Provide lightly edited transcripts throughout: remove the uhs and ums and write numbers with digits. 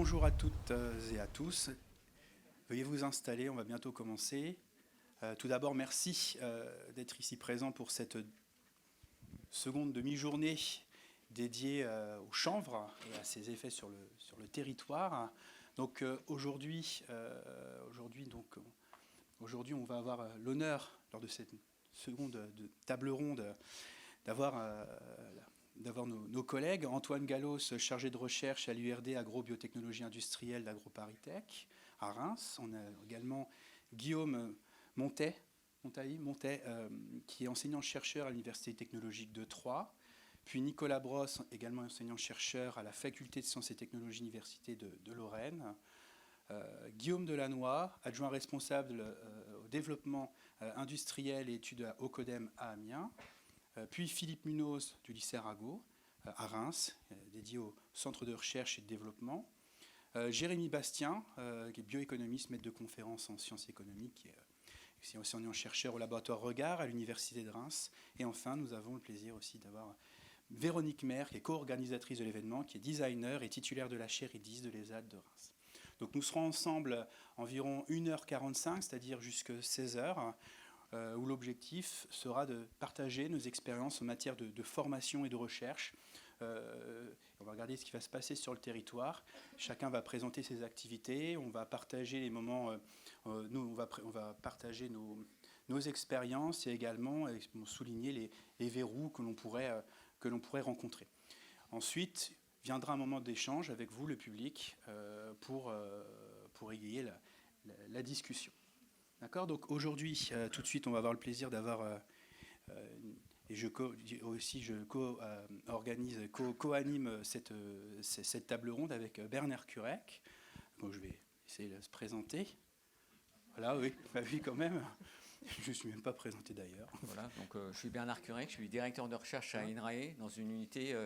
Bonjour à toutes et à tous. Veuillez vous installer, on va bientôt commencer. Tout d'abord, merci d'être ici présent pour cette seconde demi-journée dédiée au chanvre et à ses effets sur le territoire. Donc aujourd'hui, on va avoir l'honneur, lors de cette seconde table ronde, d'avoir nos collègues. Antoine Gallos, chargé de recherche à l'URD Agrobiotechnologie Industrielle d'AgroParisTech à Reims. On a également Guillaume Montet, qui est enseignant-chercheur à l'Université technologique de Troyes. Puis Nicolas Brosse, également enseignant-chercheur à la Faculté de sciences et technologies Université de Lorraine. Guillaume Delannoy, adjoint responsable au développement industriel et études au CODEM à Amiens. Puis Philippe Munoz du lycée Arago à Reims, dédié au centre de recherche et de développement. Jérémy Bastien, qui est bioéconomiste, maître de conférence en sciences économiques, qui est enseignant-chercheur au laboratoire Regard à l'université de Reims. Et enfin, nous avons le plaisir aussi d'avoir Véronique Maire, qui est co-organisatrice de l'événement, qui est designer et titulaire de la chaire IDIS de l'ESAT de Reims. Donc nous serons ensemble environ 1h45, c'est-à-dire jusqu'à 16h, où l'objectif sera de partager nos expériences en matière de formation et de recherche. On va regarder ce qui va se passer sur le territoire. Chacun va présenter ses activités. On va partager les moments. On va partager nos expériences et également souligner les verrous que l'on pourrait rencontrer. Ensuite, viendra un moment d'échange avec vous, le public, pour égayer la discussion. D'accord. Donc aujourd'hui, tout de suite, on va avoir le plaisir d'avoir, et je co-anime cette table ronde avec Bernard Curec. Donc je vais essayer de se présenter. Voilà, oui, ma vie quand même. Je ne suis même pas présenté d'ailleurs. Voilà, donc je suis Bernard Curec, je suis directeur de recherche à INRAE, dans une unité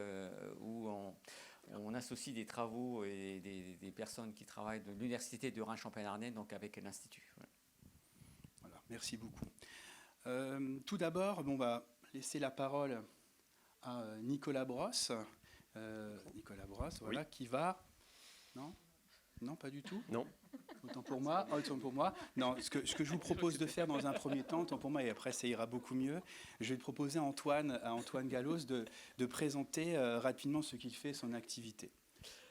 où on associe des travaux et des personnes qui travaillent de l'université de Reims-Champagne-Ardenne, donc avec l'Institut. Voilà. Voilà, merci beaucoup. Tout d'abord, on va laisser la parole à Nicolas Brosse. Voilà, oui. Qui va... Non, pas du tout. Non. Autant pour moi. Non, ce que je vous propose de faire dans un premier temps, autant pour moi, et après ça ira beaucoup mieux, je vais proposer à Antoine Gallos de présenter rapidement ce qu'il fait, son activité.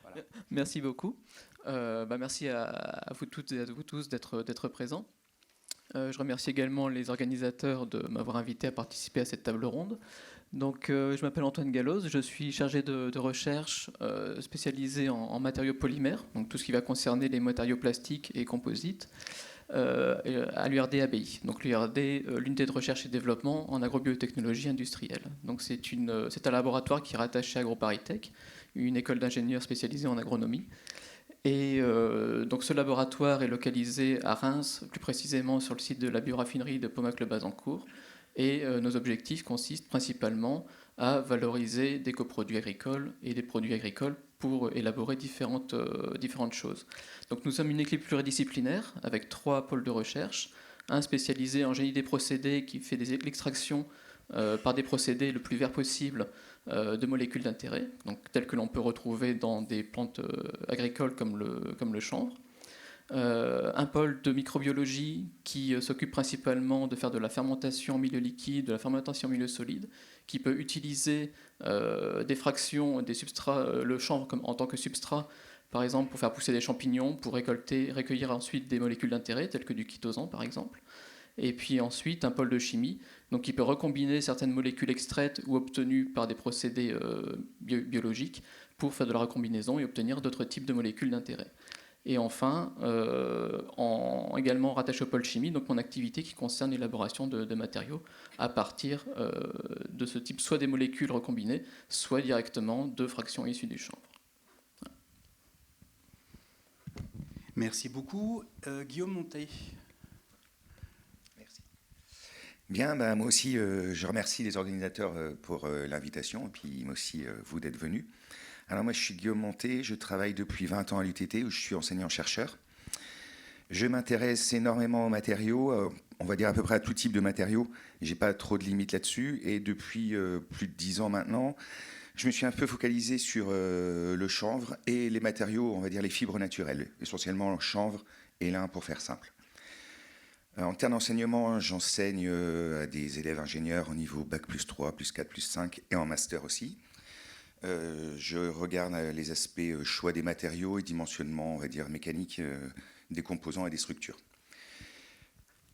Voilà. Merci beaucoup. Merci à vous toutes et à vous tous d'être présents. Je remercie également les organisateurs de m'avoir invité à participer à cette table ronde. Donc, je m'appelle Antoine Gallos, je suis chargé de recherche spécialisé en matériaux polymères, donc tout ce qui va concerner les matériaux plastiques et composites, à l'URD ABI. Donc l'URD, l'unité de recherche et développement en agrobiotechnologie industrielle. Donc c'est un laboratoire qui est rattaché à AgroParisTech, une école d'ingénieurs spécialisée en agronomie. Et donc ce laboratoire est localisé à Reims, plus précisément sur le site de la bioraffinerie de Pommac-le-Bazancourt. Et nos objectifs consistent principalement à valoriser des coproduits agricoles et des produits agricoles pour élaborer différentes choses. Donc nous sommes une équipe pluridisciplinaire avec 3 pôles de recherche. Un spécialisé en génie des procédés qui fait l'extraction par des procédés le plus vert possible de molécules d'intérêt, donc telles que l'on peut retrouver dans des plantes agricoles comme le chanvre. Un pôle de microbiologie qui s'occupe principalement de faire de la fermentation en milieu liquide, de la fermentation en milieu solide, qui peut utiliser des fractions des substrats, le chanvre en tant que substrat, par exemple pour faire pousser des champignons, pour recueillir ensuite des molécules d'intérêt, telles que du chitosan par exemple. Et puis ensuite un pôle de chimie, donc qui peut recombiner certaines molécules extraites ou obtenues par des procédés biologiques pour faire de la recombinaison et obtenir d'autres types de molécules d'intérêt. Et enfin, également rattaché au pôle chimie, donc mon activité qui concerne l'élaboration de matériaux à partir de ce type, soit des molécules recombinées, soit directement de fractions issues du chanvre. Voilà. Merci beaucoup. Guillaume Montet. Merci. Bien, moi aussi, je remercie les organisateurs pour l'invitation, et puis moi aussi, vous d'être venus. Alors moi, je suis Guillaume Montet, je travaille depuis 20 ans à l'UTT, où je suis enseignant-chercheur. Je m'intéresse énormément aux matériaux, on va dire à peu près à tout type de matériaux. Je n'ai pas trop de limites là-dessus. Et depuis plus de 10 ans maintenant, Je me suis un peu focalisé sur le chanvre et les matériaux, on va dire les fibres naturelles, essentiellement le chanvre et lin pour faire simple. En termes d'enseignement, j'enseigne à des élèves ingénieurs au niveau Bac +3, +4, +5 et en master aussi. Je regarde les aspects choix des matériaux et dimensionnement, on va dire mécanique des composants et des structures.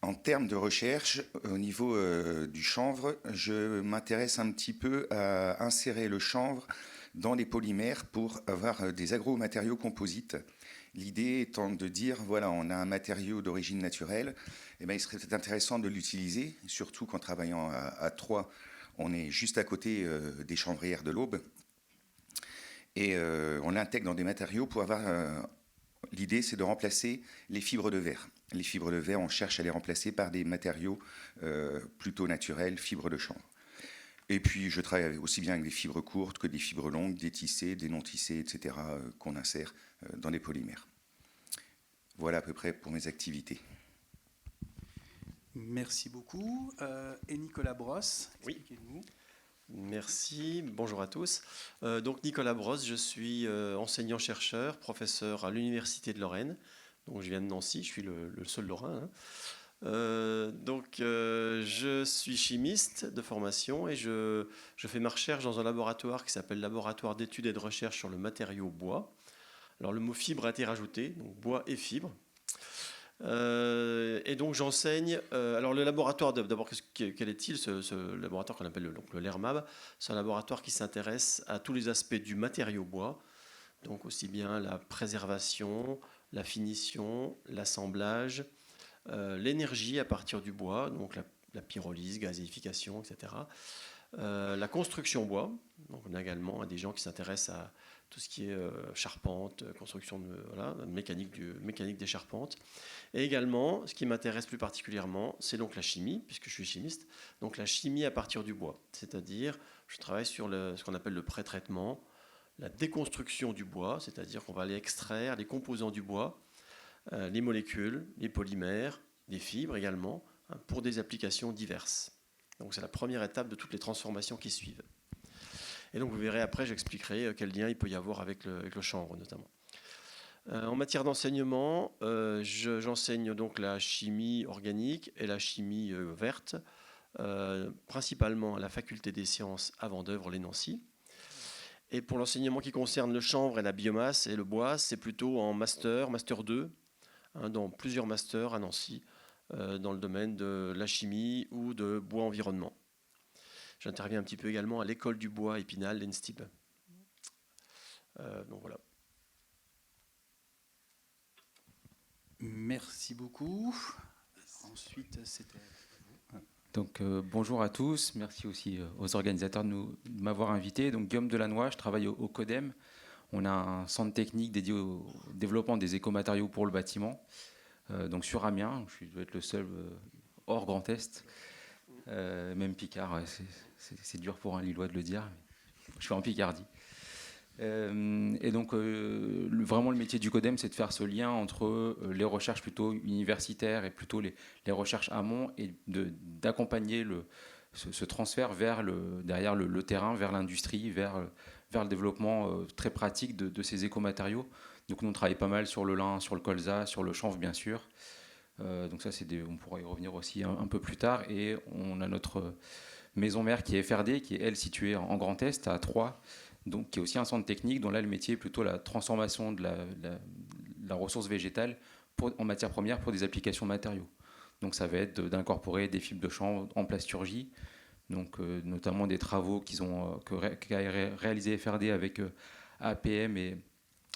En termes de recherche, au niveau du chanvre, je m'intéresse un petit peu à insérer le chanvre dans les polymères pour avoir des agromatériaux composites. L'idée étant de dire, voilà, on a un matériau d'origine naturelle, et bien il serait peut-être intéressant de l'utiliser, surtout qu'en travaillant à Troyes, on est juste à côté des chanvrières de l'Aube, et on l'intègre dans des matériaux pour avoir... L'idée, c'est de remplacer les fibres de verre. Les fibres de verre, on cherche à les remplacer par des matériaux plutôt naturels, fibres de chanvre. Et puis, je travaille aussi bien avec des fibres courtes que des fibres longues, des tissés, des non-tissés, etc., qu'on insère dans les polymères. Voilà à peu près pour mes activités. Merci beaucoup. Et Nicolas Brosse, expliquez-nous. Merci, bonjour à tous. Donc Nicolas Brosse, je suis enseignant-chercheur, professeur à l'Université de Lorraine. Donc je viens de Nancy, je suis le seul Lorrain. Je suis chimiste de formation et je fais ma recherche dans un laboratoire qui s'appelle Laboratoire d'études et de recherche sur le matériau bois. Alors le mot fibre a été rajouté, donc bois et fibre. Et donc j'enseigne. Alors le laboratoire, d'abord, quel est-il ce laboratoire qu'on appelle le LERMAB? C'est un laboratoire qui s'intéresse à tous les aspects du matériau bois, donc aussi bien la préservation, la finition, l'assemblage, l'énergie à partir du bois, donc la pyrolyse, gazéification, etc. La construction bois, donc on a également des gens qui s'intéressent à tout ce qui est charpente, construction mécanique des charpentes. Et également, ce qui m'intéresse plus particulièrement, c'est donc la chimie, puisque je suis chimiste, donc la chimie à partir du bois. C'est-à-dire, je travaille sur ce qu'on appelle le pré-traitement, la déconstruction du bois, c'est-à-dire qu'on va aller extraire les composants du bois, les molécules, les polymères, les fibres également, pour des applications diverses. Donc c'est la première étape de toutes les transformations qui suivent. Et donc vous verrez après, j'expliquerai quel lien il peut y avoir avec le chanvre notamment. En matière d'enseignement, j'enseigne donc la chimie organique et la chimie verte, principalement à la faculté des sciences à Vendeuvre-les-Nancy. Et pour l'enseignement qui concerne le chanvre et la biomasse et le bois, c'est plutôt en master 2, dans plusieurs masters à Nancy, dans le domaine de la chimie ou de bois environnement. J'interviens un petit peu également à l'école du bois Épinal, l'ENSTIB. Donc voilà. Merci beaucoup. Ensuite, c'était... Donc bonjour à tous, merci aussi aux organisateurs de m'avoir invité. Donc Guillaume Delannoy, je travaille au CODEM. On a un centre technique dédié au développement des écomatériaux pour le bâtiment. Donc sur Amiens, je dois être le seul hors Grand Est, même Picard, c'est dur pour un Lillois de le dire, je suis en Picardie. Et donc vraiment le métier du CODEM, c'est de faire ce lien entre les recherches plutôt universitaires et plutôt les recherches amont et d'accompagner ce transfert derrière le terrain, vers l'industrie, vers le développement très pratique de ces écomatériaux. Donc nous on travaille pas mal sur le lin, sur le colza, sur le chanvre bien sûr. Donc ça on pourra y revenir aussi un peu plus tard. Et on a notre maison mère qui est FRD, qui est elle située en Grand Est à Troyes, donc qui est aussi un centre technique dont là le métier est plutôt la transformation de la ressource végétale en matière première pour des applications matériaux. Donc ça va être d'incorporer des fibres de chanvre en plasturgie, donc notamment des travaux qu'a réalisé FRD avec APM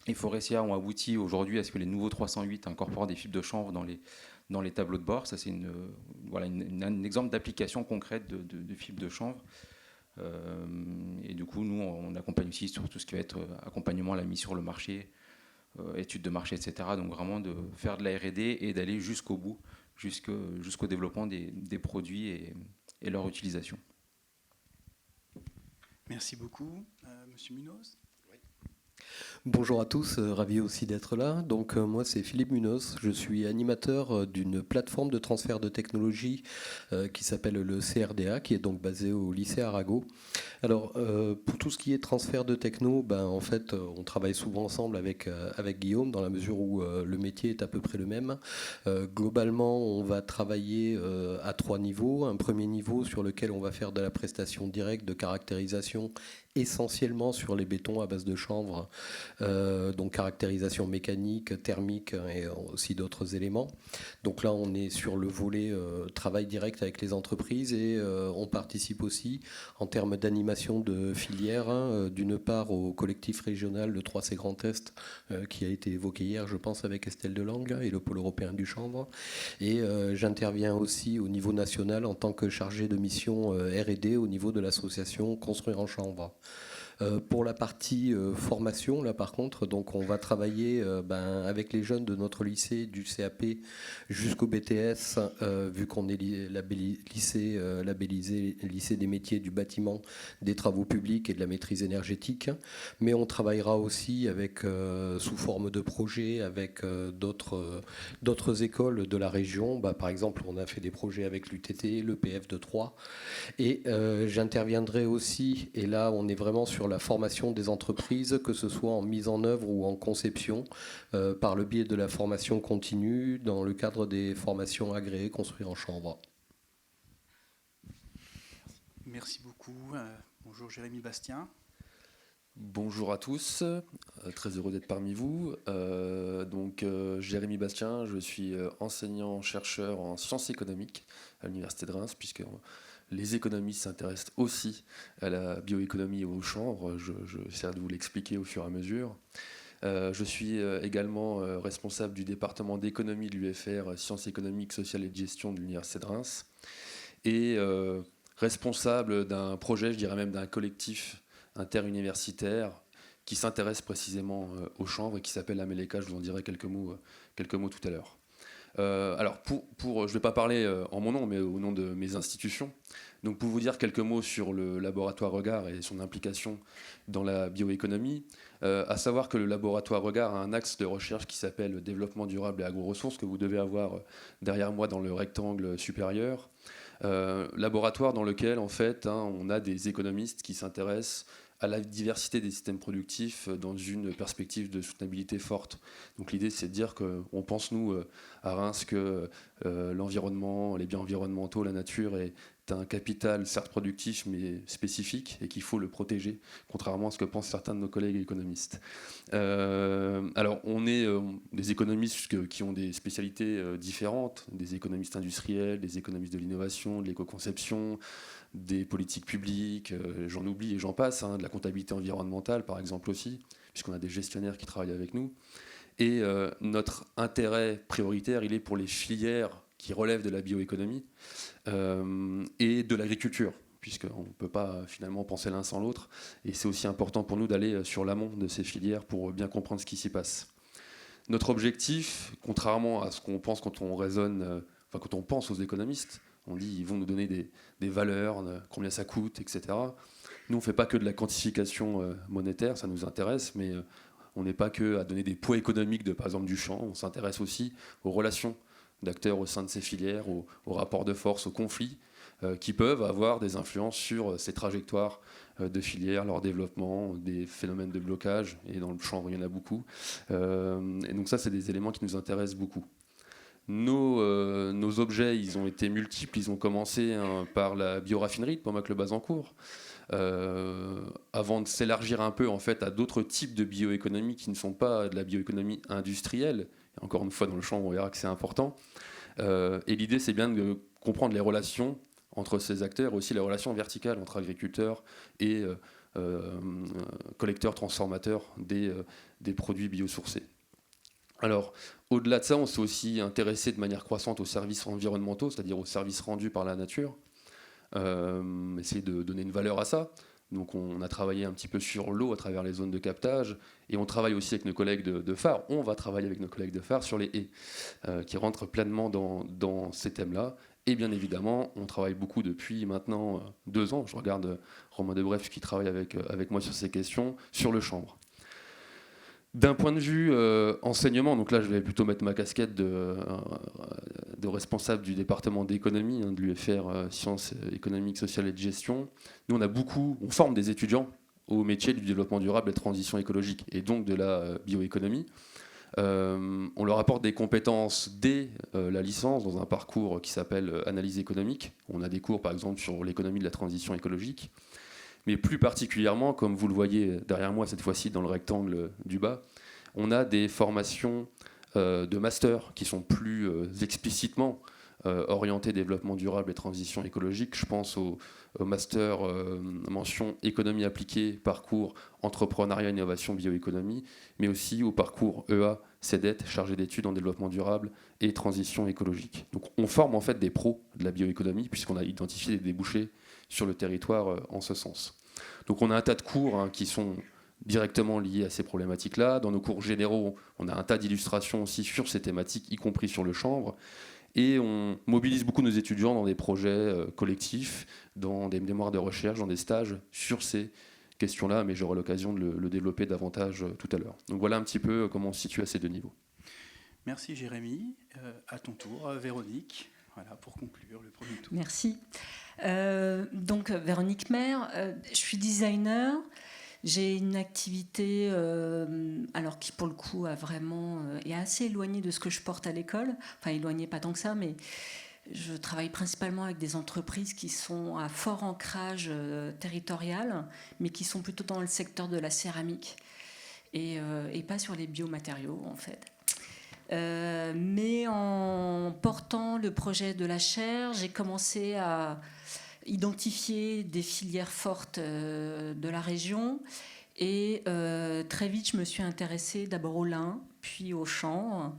et Forestia ont abouti aujourd'hui à ce que les nouveaux 308 incorporent des fibres de chanvre dans les tableaux de bord. Ça, c'est un exemple d'application concrète de fibres de chanvre. Et du coup, nous, on accompagne aussi sur tout ce qui va être accompagnement à la mise sur le marché, études de marché, etc. Donc vraiment de faire de la R&D et d'aller jusqu'au bout, jusqu'au développement des produits et leur utilisation. Merci beaucoup. Monsieur Munoz. Bonjour à tous, ravi aussi d'être là. Donc moi c'est Philippe Munoz, je suis animateur d'une plateforme de transfert de technologie qui s'appelle le CRDA, qui est donc basé au lycée Arago. Alors pour tout ce qui est transfert de techno, en fait on travaille souvent ensemble avec Guillaume dans la mesure où le métier est à peu près le même. Globalement on va travailler à 3 niveaux. Un premier niveau sur lequel on va faire de la prestation directe de caractérisation essentiellement sur les bétons à base de chanvre, donc caractérisation mécanique, thermique et aussi d'autres éléments. Donc là on est sur le volet travail direct avec les entreprises et on participe aussi en termes d'animation de filière, d'une part au collectif régional de 3C Grand Est qui a été évoqué hier je pense avec Estelle Delangle et le pôle européen du chanvre, et j'interviens aussi au niveau national en tant que chargé de mission R&D au niveau de l'association Construire en chanvre. Pour la partie formation, là par contre, donc on va travailler avec les jeunes de notre lycée, du CAP jusqu'au BTS, vu qu'on est labellisé lycée des métiers du bâtiment, des travaux publics et de la maîtrise énergétique. Mais on travaillera aussi avec, sous forme de projet avec d'autres écoles de la région. Par exemple, on a fait des projets avec l'UTT, le PF de Troyes. Et j'interviendrai aussi, et là on est vraiment sur la formation des entreprises, que ce soit en mise en œuvre ou en conception, par le biais de la formation continue, dans le cadre des formations agréées Construire en chanvre. Merci beaucoup. Bonjour Jérémy Bastien. Bonjour à tous, très heureux d'être parmi vous. Jérémy Bastien, je suis enseignant-chercheur en sciences économiques à l'Université de Reims, puisque les économistes s'intéressent aussi à la bioéconomie et au chanvre. J'essaierai de vous l'expliquer au fur et à mesure. Je suis également responsable du département d'économie de l'UFR, sciences économiques, sociales et de gestion de l'Université de Reims, et responsable d'un projet, je dirais même d'un collectif interuniversitaire qui s'intéresse précisément au chanvre et qui s'appelle Améléka. Je vous en dirai quelques mots tout à l'heure. Alors, je ne vais pas parler en mon nom, mais au nom de mes institutions. Donc, pour vous dire quelques mots sur le laboratoire Regard et son implication dans la bioéconomie, à savoir que le laboratoire Regard a un axe de recherche qui s'appelle développement durable et agro-ressources, que vous devez avoir derrière moi dans le rectangle supérieur. Laboratoire dans lequel, en fait, on a des économistes qui s'intéressent à la diversité des systèmes productifs dans une perspective de soutenabilité forte. Donc l'idée, c'est de dire qu'on pense, nous, à Reims, que l'environnement, les biens environnementaux, la nature est un capital, certes productif, mais spécifique, et qu'il faut le protéger, contrairement à ce que pensent certains de nos collègues économistes. Alors, on est des économistes qui ont des spécialités différentes, des économistes industriels, des économistes de l'innovation, de l'éco-conception, des politiques publiques, j'en oublie et j'en passe, de la comptabilité environnementale par exemple aussi, puisqu'on a des gestionnaires qui travaillent avec nous. Et notre intérêt prioritaire, il est pour les filières qui relèvent de la bioéconomie et de l'agriculture, puisqu'on ne peut pas finalement penser l'un sans l'autre. Et c'est aussi important pour nous d'aller sur l'amont de ces filières pour bien comprendre ce qui s'y passe. Notre objectif, contrairement à ce qu'on pense quand on raisonne, quand on pense aux économistes, on dit ils vont nous donner des valeurs, combien ça coûte, etc. Nous, on ne fait pas que de la quantification monétaire, ça nous intéresse, mais on n'est pas que à donner des poids économiques de, par exemple, du champ. On s'intéresse aussi aux relations d'acteurs au sein de ces filières, aux rapports de force, aux conflits qui peuvent avoir des influences sur ces trajectoires de filières, leur développement, des phénomènes de blocage, et dans le chanvre, il y en a beaucoup. Et donc ça, c'est des éléments qui nous intéressent beaucoup. Nos objets, ils ont été multiples. Ils ont commencé par la bioraffinerie de Pommac-le-Bazancourt, avant de s'élargir un peu en fait à d'autres types de bioéconomie qui ne sont pas de la bioéconomie industrielle. Et encore une fois, dans le champ, on verra que c'est important. Et l'idée, c'est bien de comprendre les relations entre ces acteurs, et aussi les relations verticales entre agriculteurs et collecteurs, transformateurs des produits biosourcés. Alors, au-delà de ça, on s'est aussi intéressé de manière croissante aux services environnementaux, c'est-à-dire aux services rendus par la nature, essayer de donner une valeur à ça. Donc on a travaillé un petit peu sur l'eau à travers les zones de captage, et on travaille aussi avec nos collègues de Phare. On va travailler avec nos collègues de Phare sur les haies, qui rentrent pleinement dans ces thèmes-là. Et bien évidemment, on travaille beaucoup depuis maintenant 2 ans. Je regarde Romain Debref qui travaille avec moi sur ces questions, sur le chanvre. D'un point de vue enseignement, donc là je vais plutôt mettre ma casquette de responsable du département d'économie, de l'UFR Sciences économiques, sociales et de gestion. Nous on forme des étudiants au métier du développement durable et de transition écologique et donc de la bioéconomie. On leur apporte des compétences dès la licence dans un parcours qui s'appelle analyse économique. On a des cours par exemple sur l'économie de la transition écologique. Mais plus particulièrement, comme vous le voyez derrière moi cette fois-ci dans le rectangle du bas, on a des formations de master qui sont plus explicitement orientées développement durable et transition écologique. Je pense au master mention économie appliquée, parcours entrepreneuriat, innovation, bioéconomie, mais aussi au parcours EA, CEDET, chargé d'études en développement durable et transition écologique. Donc on forme en fait des pros de la bioéconomie puisqu'on a identifié des débouchés sur le territoire en ce sens. Donc on a un tas de cours qui sont directement liés à ces problématiques-là. Dans nos cours généraux, on a un tas d'illustrations aussi sur ces thématiques, y compris sur le chanvre. Et on mobilise beaucoup nos étudiants dans des projets collectifs, dans des mémoires de recherche, dans des stages sur ces questions-là, mais j'aurai l'occasion de le développer davantage tout à l'heure. Donc voilà un petit peu comment on se situe à ces deux niveaux. Merci Jérémy. À ton tour, Véronique, voilà, pour conclure le premier tour. Merci. Donc Véronique Maire, je suis designer. J'ai une activité alors qui pour le coup est assez éloignée de ce que je porte à l'école. Enfin éloignée pas tant que ça, mais je travaille principalement avec des entreprises qui sont à fort ancrage territorial, mais qui sont plutôt dans le secteur de la céramique et pas sur les biomatériaux en fait. Mais en portant le projet de la chaire, j'ai commencé à identifier des filières fortes de la région et très vite je me suis intéressée d'abord au lin, puis au chanvre,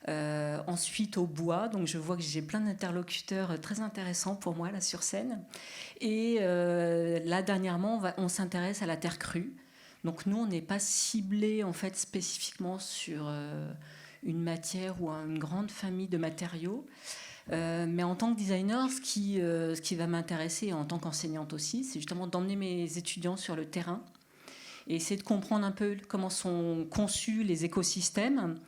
ensuite au bois. Donc je vois que j'ai plein d'interlocuteurs très intéressants pour moi là sur scène. Et là dernièrement on s'intéresse à la terre crue. Donc nous on n'est pas ciblé en fait spécifiquement sur une matière ou une grande famille de matériaux. Mais en tant que designer, ce qui va m'intéresser, en tant qu'enseignante aussi, c'est justement d'emmener mes étudiants sur le terrain et essayer de comprendre un peu comment sont conçus les écosystèmes,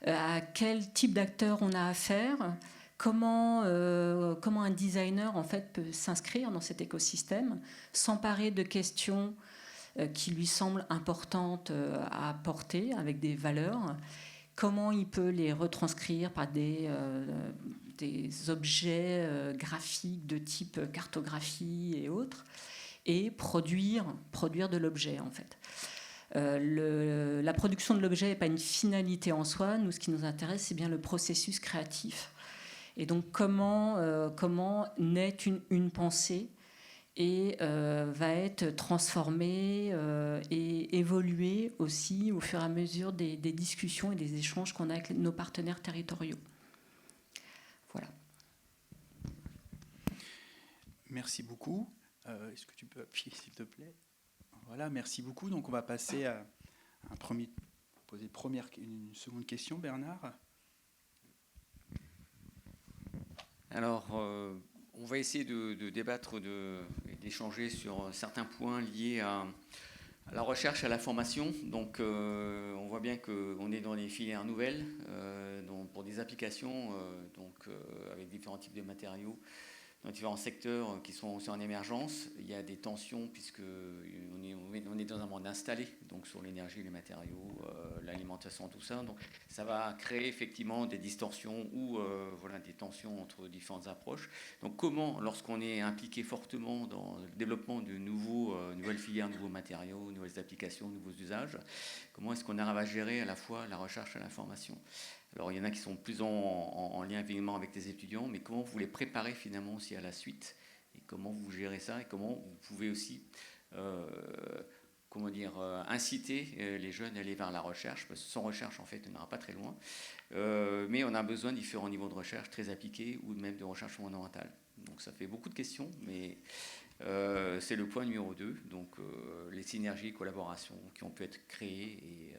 à quel type d'acteurs on a affaire, comment un designer en fait, peut s'inscrire dans cet écosystème, s'emparer de questions qui lui semblent importantes à apporter avec des valeurs, comment il peut les retranscrire par des objets graphiques de type cartographie et autres, et produire de l'objet en fait. La production de l'objet n'est pas une finalité en soi. Nous, ce qui nous intéresse, c'est bien le processus créatif. Et donc comment naît une pensée et va être transformée et évoluer aussi au fur et à mesure des discussions et des échanges qu'on a avec nos partenaires territoriaux. Voilà. Merci beaucoup. Est-ce que tu peux appuyer, s'il te plaît ? Voilà, merci beaucoup. Donc, on va passer à poser une seconde question, Bernard. Alors, on va essayer de débattre et d'échanger sur certains points liés à la recherche, à la formation. Donc, on voit bien qu'on est dans des filières nouvelles, pour des applications, avec différents types de matériaux, dans différents secteurs qui sont aussi en émergence. Il y a des tensions puisqu'on est dans un monde installé, donc sur l'énergie, les matériaux, l'alimentation, tout ça. Donc ça va créer effectivement des distorsions ou des tensions entre différentes approches. Donc comment, lorsqu'on est impliqué fortement dans le développement de nouvelles filières, nouveaux matériaux, nouvelles applications, nouveaux usages, comment est-ce qu'on arrive à gérer à la fois la recherche et la formation ? Alors, il y en a qui sont plus en lien évidemment avec les étudiants, mais comment vous les préparez finalement aussi à la suite ? Et comment vous gérez ça ? Et comment vous pouvez aussi inciter les jeunes à aller vers la recherche ? Parce que sans recherche, en fait, on n'ira pas très loin. Mais on a besoin de différents niveaux de recherche très appliqués ou même de recherche fondamentale. Donc, ça fait beaucoup de questions, mais c'est le point numéro 2. Donc, les synergies, collaborations qui ont pu être créées et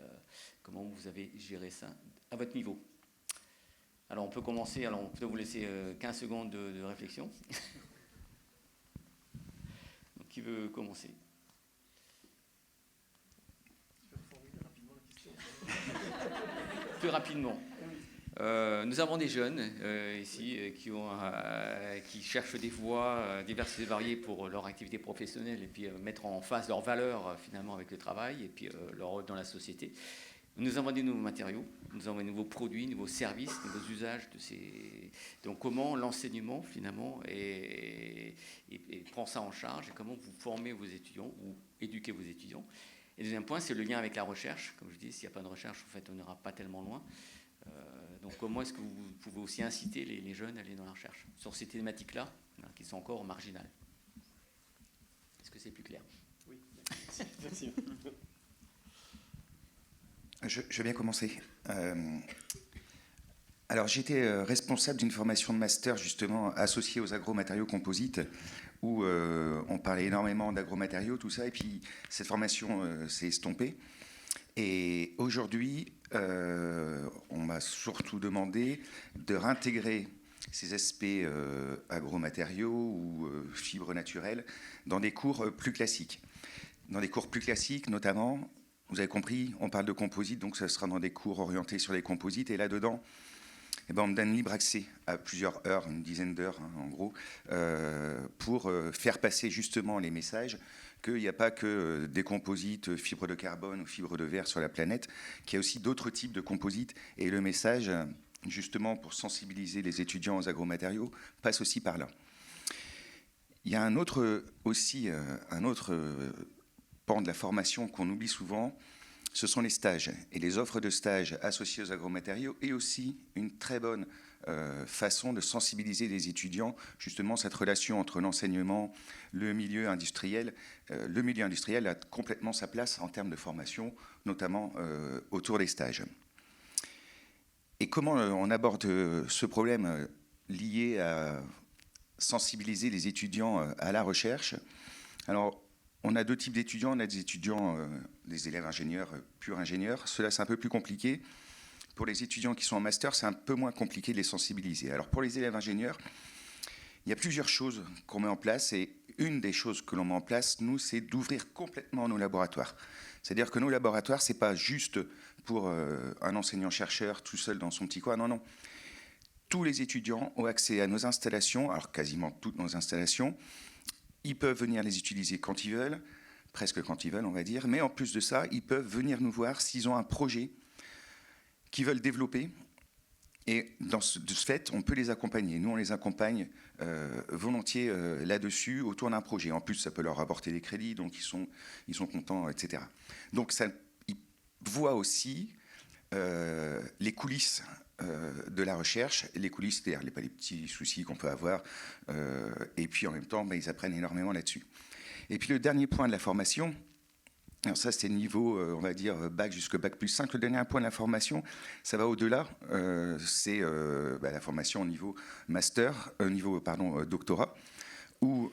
comment vous avez géré ça à votre niveau. Alors on peut commencer, on peut vous laisser 15 secondes de réflexion. Donc, qui veut commencer ? plus rapidement. Nous avons des jeunes ici qui cherchent des voies diverses et variées pour leur activité professionnelle et puis mettre en face leurs valeurs finalement avec le travail et puis leur rôle dans la société. Nous avons des nouveaux matériaux, nous avons des nouveaux produits, nouveaux services, nouveaux usages de ces. Donc comment l'enseignement finalement prend ça en charge et comment vous formez vos étudiants ou éduquez vos étudiants. Et le deuxième point, c'est le lien avec la recherche. Comme je dis, s'il n'y a pas de recherche, en fait, on n'ira pas tellement loin. Donc comment est-ce que vous pouvez aussi inciter les jeunes à aller dans la recherche sur ces thématiques-là, qui sont encore marginales? Est-ce que c'est plus clair? Oui, merci. Je vais bien commencer. Alors, j'étais responsable d'une formation de master, justement, associée aux agromatériaux composites, où on parlait énormément d'agromatériaux, tout ça, et puis cette formation s'est estompée. Et aujourd'hui, on m'a surtout demandé de réintégrer ces aspects agromatériaux ou fibres naturelles dans des cours plus classiques. Dans des cours plus classiques, notamment, vous avez compris, on parle de composites, donc ça sera dans des cours orientés sur les composites. Et là-dedans, eh ben, on me donne libre accès à plusieurs heures, une dizaine d'heures en gros, pour faire passer justement les messages qu'il n'y a pas que des composites, fibres de carbone ou fibres de verre sur la planète, qu'il y a aussi d'autres types de composites. Et le message, justement, pour sensibiliser les étudiants aux agromatériaux, passe aussi par là. Il y a un autre pan de la formation qu'on oublie souvent, ce sont les stages et les offres de stages associées aux agromatériaux et aussi une très bonne façon de sensibiliser les étudiants, justement cette relation entre l'enseignement, le milieu industriel. Le milieu industriel a complètement sa place en termes de formation, notamment autour des stages. Et comment on aborde ce problème lié à sensibiliser les étudiants à la recherche? Alors, on a deux types d'étudiants. On a des étudiants, des élèves ingénieurs, purs ingénieurs. Cela, c'est un peu plus compliqué. Pour les étudiants qui sont en master, c'est un peu moins compliqué de les sensibiliser. Alors, pour les élèves ingénieurs, il y a plusieurs choses qu'on met en place. Et une des choses que l'on met en place, nous, c'est d'ouvrir complètement nos laboratoires. C'est-à-dire que nos laboratoires, ce n'est pas juste pour un enseignant-chercheur tout seul dans son petit coin. Non, non. Tous les étudiants ont accès à nos installations, alors quasiment toutes nos installations. Ils peuvent venir les utiliser quand ils veulent, presque quand ils veulent, on va dire. Mais en plus de ça, ils peuvent venir nous voir s'ils ont un projet qu'ils veulent développer. Et de ce fait, on peut les accompagner. Nous, on les accompagne volontiers là-dessus, autour d'un projet. En plus, ça peut leur apporter des crédits, donc ils sont contents, etc. Donc, ils voient aussi les coulisses de la recherche, les coulisses, c'est-à-dire les petits soucis qu'on peut avoir, et puis en même temps, ils apprennent énormément là-dessus. Et puis le dernier point de la formation, alors ça c'est niveau, on va dire, bac jusqu'au bac plus 5, le dernier point de la formation, ça va au-delà, c'est la formation au niveau master, doctorat, où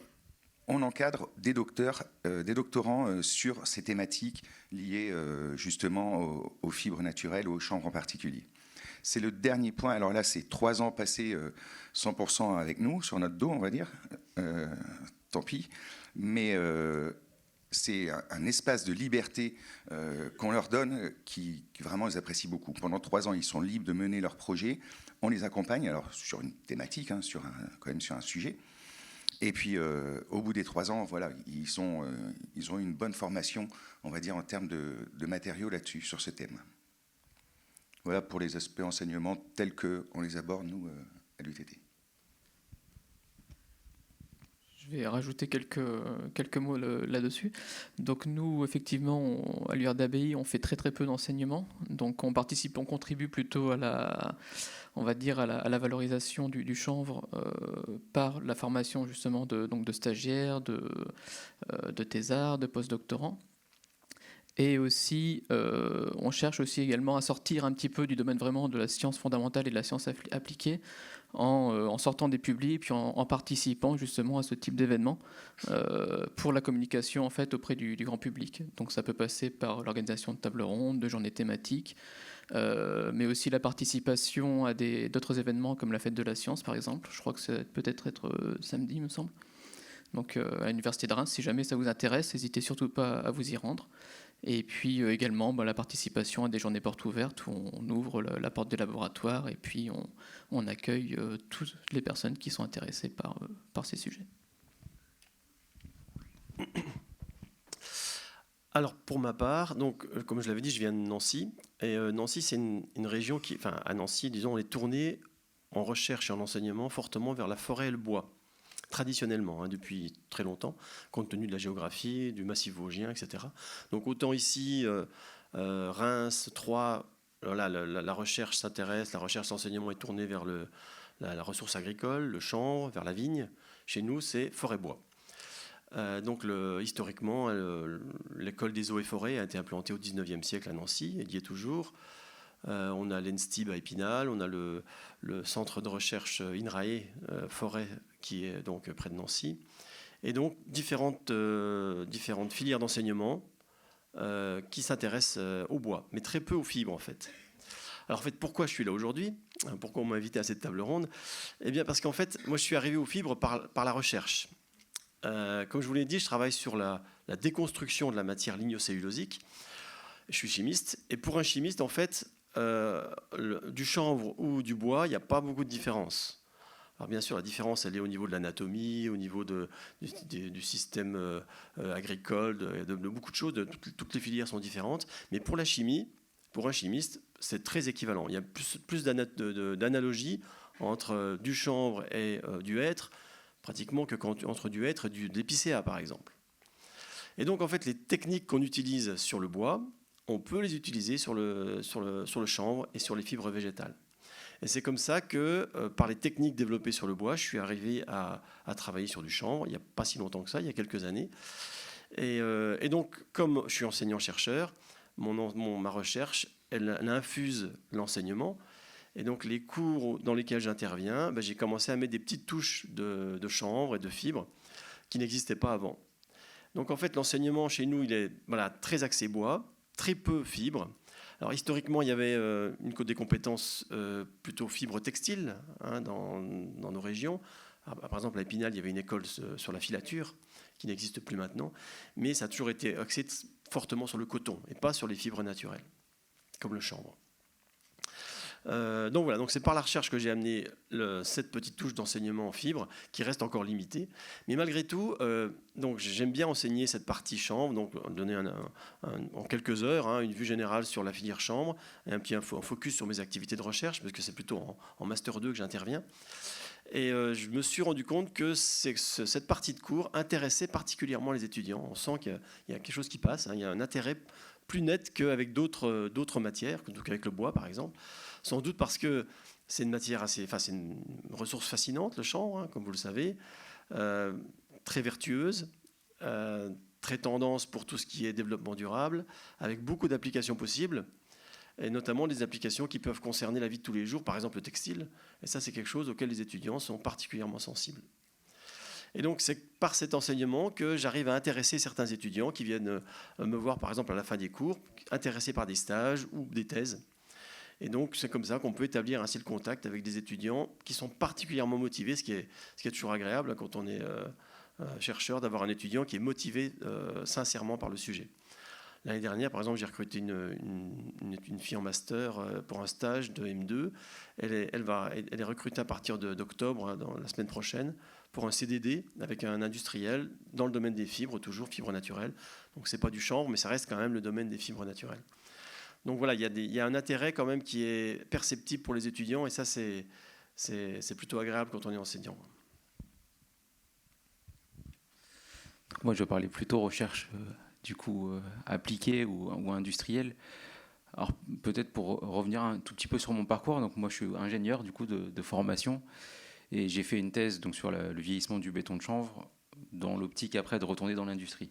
on encadre des doctorants sur ces thématiques liées justement aux fibres naturelles, aux chanvres en particulier. C'est le dernier point. Alors là, c'est 3 ans passés 100% avec nous, sur notre dos, on va dire. Tant pis. Mais c'est un espace de liberté qu'on leur donne qui vraiment, ils apprécient beaucoup. Pendant 3 ans, ils sont libres de mener leurs projets. On les accompagne, alors sur une thématique, quand même sur un sujet. Et puis, au bout des 3 ans, voilà, ils ont une bonne formation, on va dire, en termes de matériaux là-dessus, sur ce thème. Voilà pour les aspects enseignement tels qu'on les aborde, nous, à l'UTT. Je vais rajouter quelques mots là-dessus. Donc nous, effectivement, à l'URDABI, on fait très peu d'enseignement. Donc on contribue plutôt à la valorisation du chanvre par la formation justement de stagiaires, de thésards, de postdoctorants. Et aussi, on cherche aussi également à sortir un petit peu du domaine vraiment de la science fondamentale et de la science appliquée en sortant des publics, puis en participant justement à ce type d'événement pour la communication en fait auprès du grand public. Donc ça peut passer par l'organisation de tables rondes, de journées thématiques, mais aussi la participation à d'autres événements comme la fête de la science par exemple. Je crois que ça peut-être samedi, il me semble. Donc à l'Université de Reims, si jamais ça vous intéresse, n'hésitez surtout pas à vous y rendre. Et puis également la participation à des journées portes ouvertes où on ouvre la porte des laboratoires et puis on accueille toutes les personnes qui sont intéressées par ces sujets. Alors pour ma part, donc, comme je l'avais dit, je viens de Nancy. Et Nancy, c'est une région qui, enfin à Nancy, disons, on est tourné en recherche et en enseignement fortement vers la forêt et le bois, traditionnellement, depuis très longtemps, compte tenu de la géographie, du massif vosgien, etc. Donc autant ici, Reims, Troyes, la recherche s'intéresse, la recherche enseignement est tournée vers la ressource agricole, le chanvre, vers la vigne. Chez nous, c'est forêt-bois. Donc historiquement, l'école des eaux et forêts a été implantée au XIXe siècle à Nancy, et y est toujours. On a l'ENSTIB à Épinal, on a le centre de recherche INRAE forêt qui est donc près de Nancy. Et donc différentes filières d'enseignement qui s'intéressent au bois, mais très peu aux fibres en fait. Alors en fait, pourquoi je suis là aujourd'hui? Pourquoi on m'a invité à cette table ronde? Eh bien parce qu'en fait, moi je suis arrivé aux fibres par la recherche. Comme je vous l'ai dit, je travaille sur la déconstruction de la matière lignocellulosique. Je suis chimiste, et pour un chimiste, en fait, du chanvre ou du bois, il n'y a pas beaucoup de différence. Alors bien sûr, la différence, elle est au niveau de l'anatomie, au niveau du système agricole, de beaucoup de choses. Toutes les filières sont différentes, mais pour la chimie, pour un chimiste, c'est très équivalent. Il y a plus d'analogie entre du chanvre et du hêtre, pratiquement que entre du hêtre et de l'épicéa, par exemple. Et donc, en fait, les techniques qu'on utilise sur le bois, on peut les utiliser sur le chanvre et sur les fibres végétales. Et c'est comme ça que, par les techniques développées sur le bois, je suis arrivé à travailler sur du chanvre, il n'y a pas si longtemps que ça, il y a quelques années. Et donc, comme je suis enseignant-chercheur, ma recherche, elle infuse l'enseignement. Et donc, les cours dans lesquels j'interviens, j'ai commencé à mettre des petites touches de chanvre et de fibres qui n'existaient pas avant. Donc, en fait, l'enseignement chez nous, il est très axé bois, très peu fibres. Alors, historiquement, il y avait des compétences plutôt fibres textiles dans nos régions. Par exemple, à Épinal, il y avait une école sur la filature qui n'existe plus maintenant. Mais ça a toujours été axé fortement sur le coton et pas sur les fibres naturelles, comme le chanvre. Donc voilà, donc c'est par la recherche que j'ai amené cette petite touche d'enseignement en fibres qui reste encore limitée. Mais malgré tout, donc j'aime bien enseigner cette partie chanvre, donc donner en quelques heures une vue générale sur la filière chanvre et un focus sur mes activités de recherche, parce que c'est plutôt en Master 2 que j'interviens. Et je me suis rendu compte que cette partie de cours intéressait particulièrement les étudiants. On sent qu'il y a quelque chose qui passe, il y a un intérêt plus net qu'avec d'autres matières, qu'avec le bois par exemple. Sans doute parce que c'est une matière c'est une ressource fascinante, le chanvre, comme vous le savez, très vertueuse, très tendance pour tout ce qui est développement durable, avec beaucoup d'applications possibles, et notamment des applications qui peuvent concerner la vie de tous les jours, par exemple le textile. Et ça, c'est quelque chose auquel les étudiants sont particulièrement sensibles. Et donc, c'est par cet enseignement que j'arrive à intéresser certains étudiants qui viennent me voir, par exemple, à la fin des cours, intéressés par des stages ou des thèses. Et donc, c'est comme ça qu'on peut établir ainsi le contact avec des étudiants qui sont particulièrement motivés, ce qui est toujours agréable quand on est chercheur, d'avoir un étudiant qui est motivé sincèrement par le sujet. L'année dernière, par exemple, j'ai recruté une fille en master pour un stage de M2. Elle est recrutée à partir d'octobre, dans la semaine prochaine, pour un CDD avec un industriel dans le domaine des fibres, toujours fibres naturelles. Donc, ce n'est pas du chanvre, mais ça reste quand même le domaine des fibres naturelles. Donc voilà, il y a un intérêt quand même qui est perceptible pour les étudiants, et ça, c'est plutôt agréable quand on est enseignant. Moi, je parlais plutôt recherche appliquée ou industrielle. Alors peut-être pour revenir un tout petit peu sur mon parcours, donc moi je suis ingénieur de formation, et j'ai fait une thèse donc sur le vieillissement du béton de chanvre dans l'optique après de retourner dans l'industrie.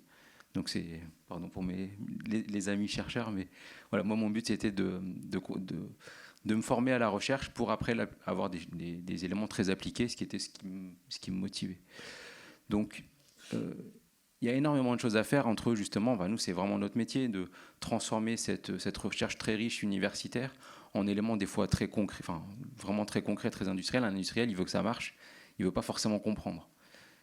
Donc c'est, pardon pour les amis chercheurs, mais voilà, moi mon but c'était de me former à la recherche pour après avoir des éléments très appliqués, ce qui me motivait. Donc il y a énormément de choses à faire entre eux, justement. Nous, c'est vraiment notre métier de transformer cette recherche très riche universitaire en éléments des fois très concrets, vraiment très concrets, très industriels. Un industriel, il veut que ça marche, il ne veut pas forcément comprendre.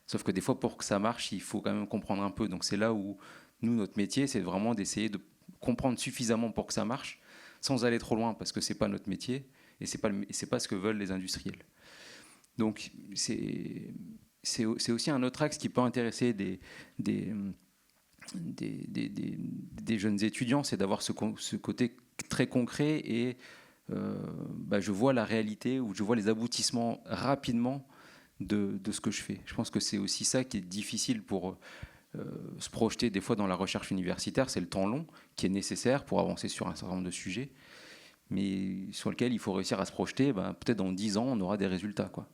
Sauf que des fois, pour que ça marche, il faut quand même comprendre un peu. Donc c'est là où, nous, notre métier, c'est vraiment d'essayer de comprendre suffisamment pour que ça marche, sans aller trop loin, parce que c'est pas notre métier et c'est pas ce que veulent les industriels. Donc c'est aussi un autre axe qui peut intéresser des jeunes étudiants, c'est d'avoir ce côté très concret et je vois la réalité, ou je vois les aboutissements rapidement de ce que je fais. Je pense que c'est aussi ça qui est difficile pour se projeter des fois dans la recherche universitaire, c'est le temps long qui est nécessaire pour avancer sur un certain nombre de sujets, mais sur lequel il faut réussir à se projeter, peut-être dans 10 ans on aura des résultats, quoi.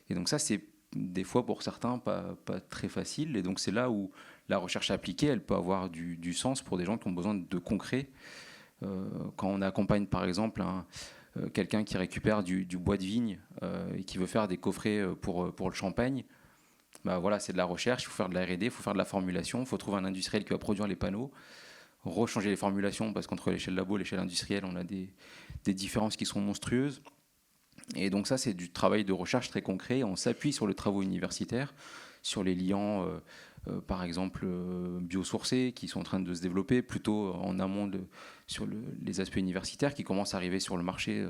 Et donc ça, c'est des fois pour certains pas très facile, et donc c'est là où la recherche appliquée, elle peut avoir du sens pour des gens qui ont besoin de concret. Quand on accompagne par exemple quelqu'un qui récupère du bois de vigne et qui veut faire des coffrets pour le champagne, voilà, c'est de la recherche, il faut faire de la R&D, il faut faire de la formulation, il faut trouver un industriel qui va produire les panneaux, rechanger les formulations, parce qu'entre l'échelle labo et l'échelle industrielle, on a des différences qui sont monstrueuses. Et donc ça, c'est du travail de recherche très concret. On s'appuie sur les travaux universitaires, sur les liants, par exemple, biosourcés, qui sont en train de se développer, plutôt en amont sur les aspects universitaires, qui commencent à arriver sur le marché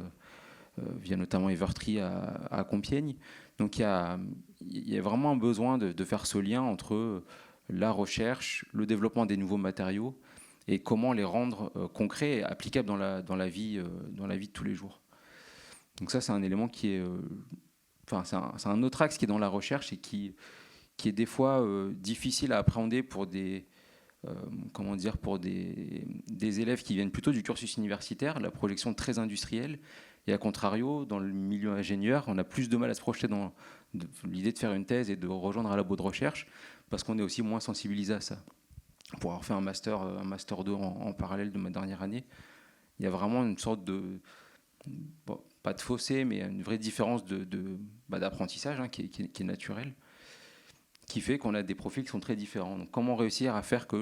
via notamment Evertree à Compiègne. Donc il y a vraiment un besoin de faire ce lien entre la recherche, le développement des nouveaux matériaux, et comment les rendre concrets et applicables dans la vie de tous les jours. Donc ça, c'est un élément qui est... c'est un autre axe qui est dans la recherche et qui est des fois difficile à appréhender pour des élèves qui viennent plutôt du cursus universitaire, la projection très industrielle. Et à contrario, dans le milieu ingénieur, on a plus de mal à se projeter dans l'idée de faire une thèse et de rejoindre un labo de recherche, parce qu'on est aussi moins sensibilisé à ça. Pour avoir fait un master 2 en parallèle de ma dernière année, il y a vraiment une sorte de... pas de fossé, mais une vraie différence d'apprentissage qui est naturelle, qui fait qu'on a des profils qui sont très différents. Donc comment réussir à faire que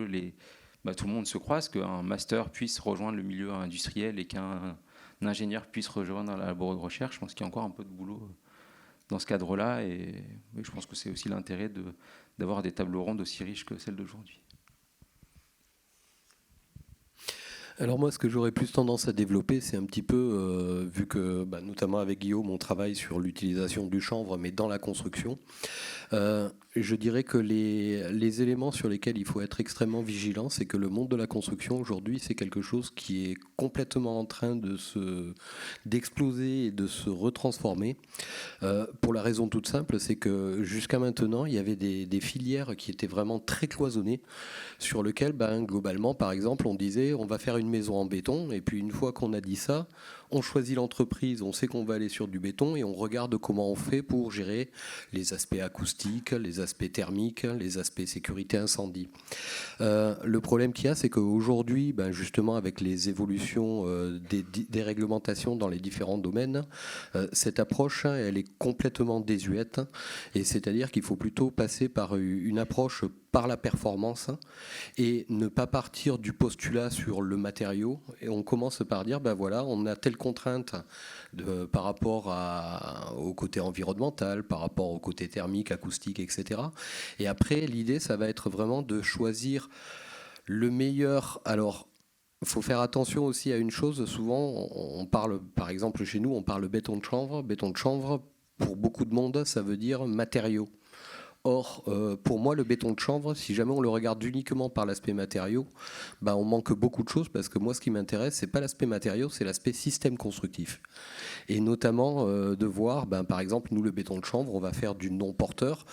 tout le monde se croise, qu'un master puisse rejoindre le milieu industriel et qu'un ingénieur puisse rejoindre un labo de recherche? Je pense qu'il y a encore un peu de boulot dans ce cadre-là, et je pense que c'est aussi l'intérêt d'avoir des tables rondes aussi riches que celles d'aujourd'hui. Alors moi, ce que j'aurais plus tendance à développer, c'est un petit peu, vu que notamment avec Guillaume, on travaille sur l'utilisation du chanvre, mais dans la construction. Je dirais que les éléments sur lesquels il faut être extrêmement vigilant, c'est que le monde de la construction aujourd'hui, c'est quelque chose qui est complètement en train d'exploser et de se retransformer. Pour la raison toute simple, c'est que jusqu'à maintenant, il y avait des filières qui étaient vraiment très cloisonnées, sur lesquelles, globalement, par exemple, on disait on va faire une maison en béton, et puis une fois qu'on a dit ça, on choisit l'entreprise, on sait qu'on va aller sur du béton et on regarde comment on fait pour gérer les aspects acoustiques, les aspects thermiques, les aspects sécurité incendie. Le problème qu'il y a, c'est qu'aujourd'hui, justement avec les évolutions des réglementations dans les différents domaines, cette approche, elle est complètement désuète, et c'est-à-dire qu'il faut plutôt passer par une approche par la performance et ne pas partir du postulat sur le matériau, et on commence par dire voilà, on a telle contrainte par rapport au côté environnemental, par rapport au côté thermique, acoustique, etc. Et après, l'idée, ça va être vraiment de choisir le meilleur. Alors, il faut faire attention aussi à une chose. Souvent, on parle, par exemple chez nous, on parle béton de chanvre. Béton de chanvre, pour beaucoup de monde, ça veut dire matériaux. Or, pour moi, le béton de chanvre, si jamais on le regarde uniquement par l'aspect matériaux, on manque beaucoup de choses, parce que moi, ce qui m'intéresse, c'est pas l'aspect matériaux, c'est l'aspect système constructif. Et notamment de voir, par exemple, nous, le béton de chanvre, on va faire du non-porteur.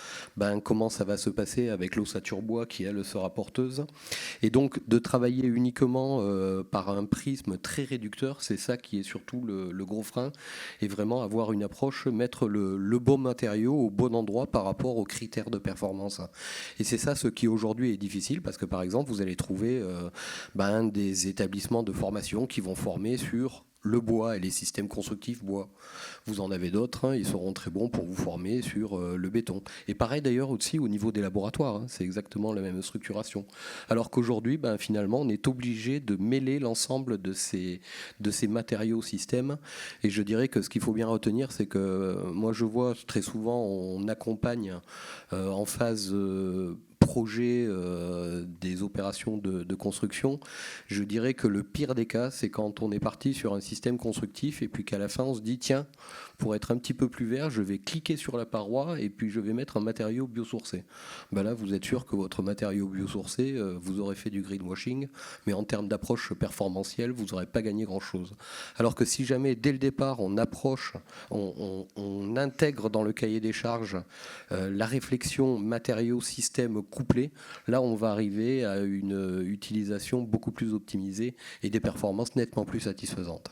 Comment ça va se passer avec l'ossature bois qui, elle, sera porteuse. Et donc, de travailler uniquement par un prisme très réducteur, c'est ça qui est surtout le gros frein. Et vraiment avoir une approche, mettre le bon matériau au bon endroit par rapport aux critères de performance. Et c'est ça ce qui aujourd'hui est difficile, parce que par exemple vous allez trouver des établissements de formation qui vont former sur le bois et les systèmes constructifs bois. Vous en avez d'autres, ils seront très bons pour vous former sur le béton. Et pareil d'ailleurs aussi au niveau des laboratoires, c'est exactement la même structuration. Alors qu'aujourd'hui, finalement, on est obligé de mêler l'ensemble de ces matériaux systèmes. Et je dirais que ce qu'il faut bien retenir, c'est que moi je vois très souvent, on accompagne en phase projet des opérations de construction, je dirais que le pire des cas, c'est quand on est parti sur un système constructif et puis qu'à la fin on se dit tiens, pour être un petit peu plus vert, je vais cliquer sur la paroi et puis je vais mettre un matériau biosourcé. Ben là, vous êtes sûr que votre matériau biosourcé, vous aurez fait du greenwashing, mais en termes d'approche performantielle, vous n'aurez pas gagné grand-chose. Alors que si jamais, dès le départ, on approche, on intègre dans le cahier des charges la réflexion matériaux-système couplé, là, on va arriver à une utilisation beaucoup plus optimisée et des performances nettement plus satisfaisantes.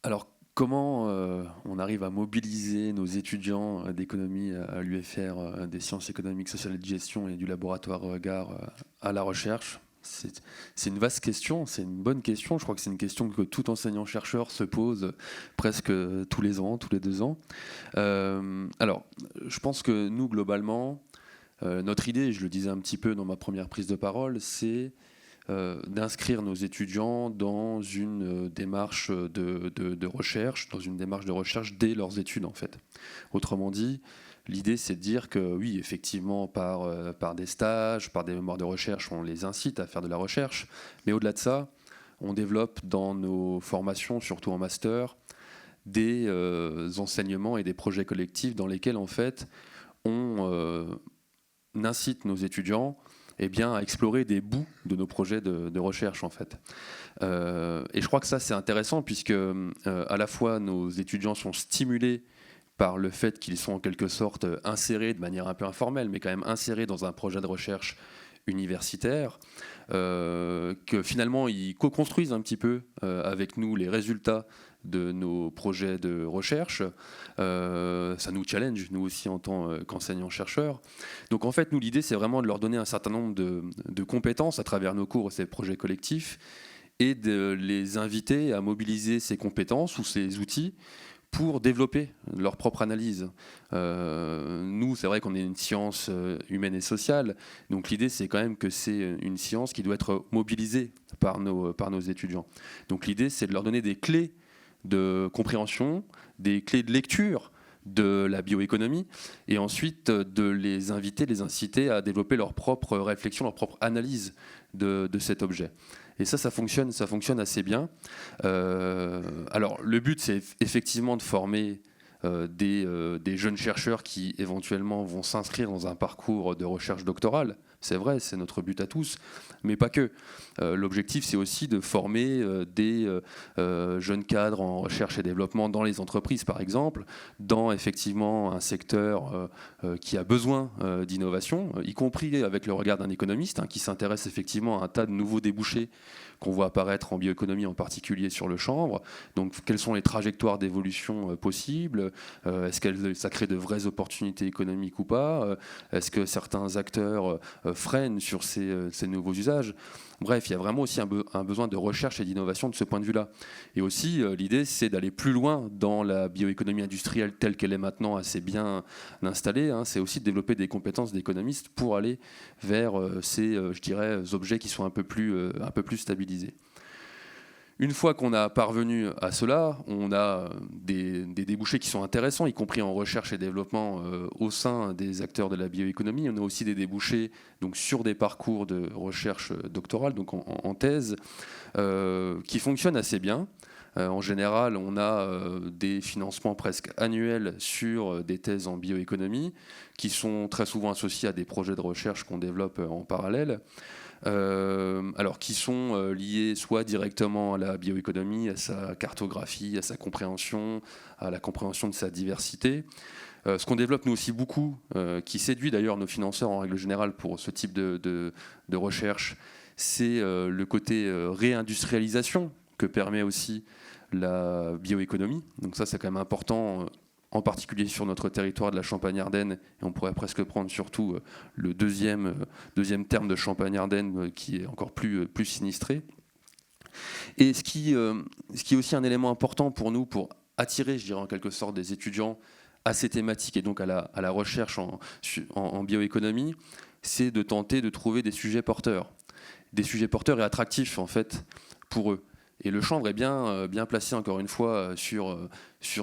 Alors, comment on arrive à mobiliser nos étudiants d'économie à l'UFR, des sciences économiques, sociales et de gestion et du laboratoire Regard à la recherche? C'est une vaste question, c'est une bonne question. Je crois que c'est une question que tout enseignant-chercheur se pose presque tous les ans, tous les 2 ans. Alors, je pense que nous, globalement, notre idée, je le disais un petit peu dans ma première prise de parole, c'est d'inscrire nos étudiants dans une démarche de recherche, dans une démarche de recherche dès leurs études, en fait. Autrement dit, l'idée, c'est de dire que oui, effectivement, par des stages, par des mémoires de recherche, on les incite à faire de la recherche. Mais au-delà de ça, on développe dans nos formations, surtout en master, des enseignements et des projets collectifs dans lesquels, en fait, on incite nos étudiants à explorer des bouts de nos projets de recherche, en fait. Et je crois que ça, c'est intéressant, puisque à la fois, nos étudiants sont stimulés par le fait qu'ils sont en quelque sorte insérés de manière un peu informelle, mais quand même insérés dans un projet de recherche universitaire, que finalement ils co-construisent un petit peu avec nous les résultats de nos projets de recherche. Ça nous challenge, nous aussi, en tant qu'enseignants-chercheurs. Donc en fait, nous, l'idée, c'est vraiment de leur donner un certain nombre de compétences à travers nos cours et ces projets collectifs, et de les inviter à mobiliser ces compétences ou ces outils pour développer leur propre analyse. Nous, c'est vrai qu'on est une science humaine et sociale, donc l'idée, c'est quand même que c'est une science qui doit être mobilisée par nos étudiants. Donc l'idée, c'est de leur donner des clés de compréhension, des clés de lecture de la bioéconomie, et ensuite de les inviter, les inciter à développer leur propre réflexion, leur propre analyse de cet objet. Et ça fonctionne assez bien. Alors, le but, c'est effectivement de former des jeunes chercheurs qui, éventuellement, vont s'inscrire dans un parcours de recherche doctorale. C'est vrai, c'est notre but à tous, mais pas que. L'objectif, c'est aussi de former des jeunes cadres en recherche et développement dans les entreprises, par exemple, dans effectivement un secteur qui a besoin d'innovation, y compris avec le regard d'un économiste qui s'intéresse effectivement à un tas de nouveaux débouchés qu'on voit apparaître en bioéconomie, en particulier sur le chanvre. Donc, quelles sont les trajectoires d'évolution possibles? Est-ce que ça crée de vraies opportunités économiques ou pas? Est-ce que certains acteurs freinent sur ces nouveaux usages? Bref, il y a vraiment aussi un besoin de recherche et d'innovation de ce point de vue-là. Et aussi, l'idée, c'est d'aller plus loin dans la bioéconomie industrielle telle qu'elle est maintenant assez bien installée. C'est aussi de développer des compétences d'économistes pour aller vers ces, je dirais, objets qui sont un peu plus stabilisés. Une fois qu'on a parvenu à cela, on a des débouchés qui sont intéressants, y compris en recherche et développement au sein des acteurs de la bioéconomie. On a aussi des débouchés donc, sur des parcours de recherche doctorale, donc en thèse, qui fonctionnent assez bien. En général, on a des financements presque annuels sur des thèses en bioéconomie, qui sont très souvent associés à des projets de recherche qu'on développe en parallèle. Alors qui sont liés soit directement à la bioéconomie, à sa cartographie, à sa compréhension, à la compréhension de sa diversité. Ce qu'on développe nous aussi beaucoup, qui séduit d'ailleurs nos financeurs en règle générale pour ce type de recherche, c'est le côté réindustrialisation que permet aussi la bioéconomie. Donc ça, c'est quand même important, en particulier sur notre territoire de la Champagne-Ardenne, et on pourrait presque prendre surtout le deuxième terme de Champagne-Ardenne qui est encore plus sinistré. Et ce qui est aussi un élément important pour nous, pour attirer, je dirais en quelque sorte, des étudiants à ces thématiques et donc à la recherche en bioéconomie, c'est de tenter de trouver des sujets porteurs et attractifs en fait pour eux. Et le chanvre est bien placé, encore une fois, sur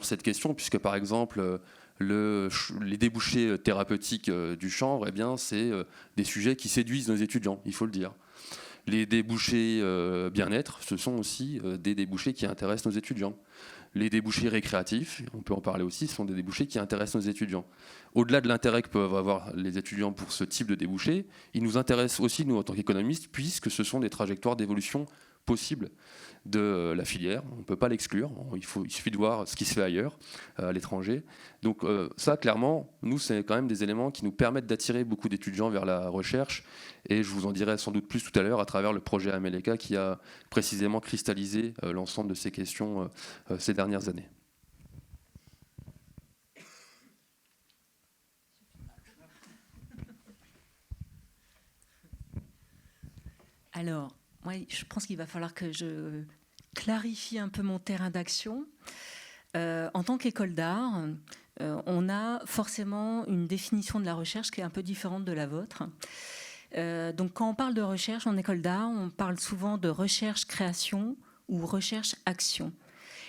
cette question, puisque par exemple, les débouchés thérapeutiques du chanvre, c'est des sujets qui séduisent nos étudiants, il faut le dire. Les débouchés bien-être, ce sont aussi des débouchés qui intéressent nos étudiants. Les débouchés récréatifs, on peut en parler aussi, ce sont des débouchés qui intéressent nos étudiants. Au-delà de l'intérêt que peuvent avoir les étudiants pour ce type de débouchés, ils nous intéressent aussi, nous, en tant qu'économistes, puisque ce sont des trajectoires d'évolution possibles de la filière. On ne peut pas l'exclure. Il suffit de voir ce qui se fait ailleurs, à l'étranger. Donc ça, clairement, nous, c'est quand même des éléments qui nous permettent d'attirer beaucoup d'étudiants vers la recherche. Et je vous en dirai sans doute plus tout à l'heure à travers le projet Ameleka qui a précisément cristallisé l'ensemble de ces questions ces dernières années. Alors, moi, je pense qu'il va falloir que je clarifie un peu mon terrain d'action. En tant qu'école d'art, on a forcément une définition de la recherche qui est un peu différente de la vôtre. Donc, quand on parle de recherche en école d'art, on parle souvent de recherche-création ou recherche-action.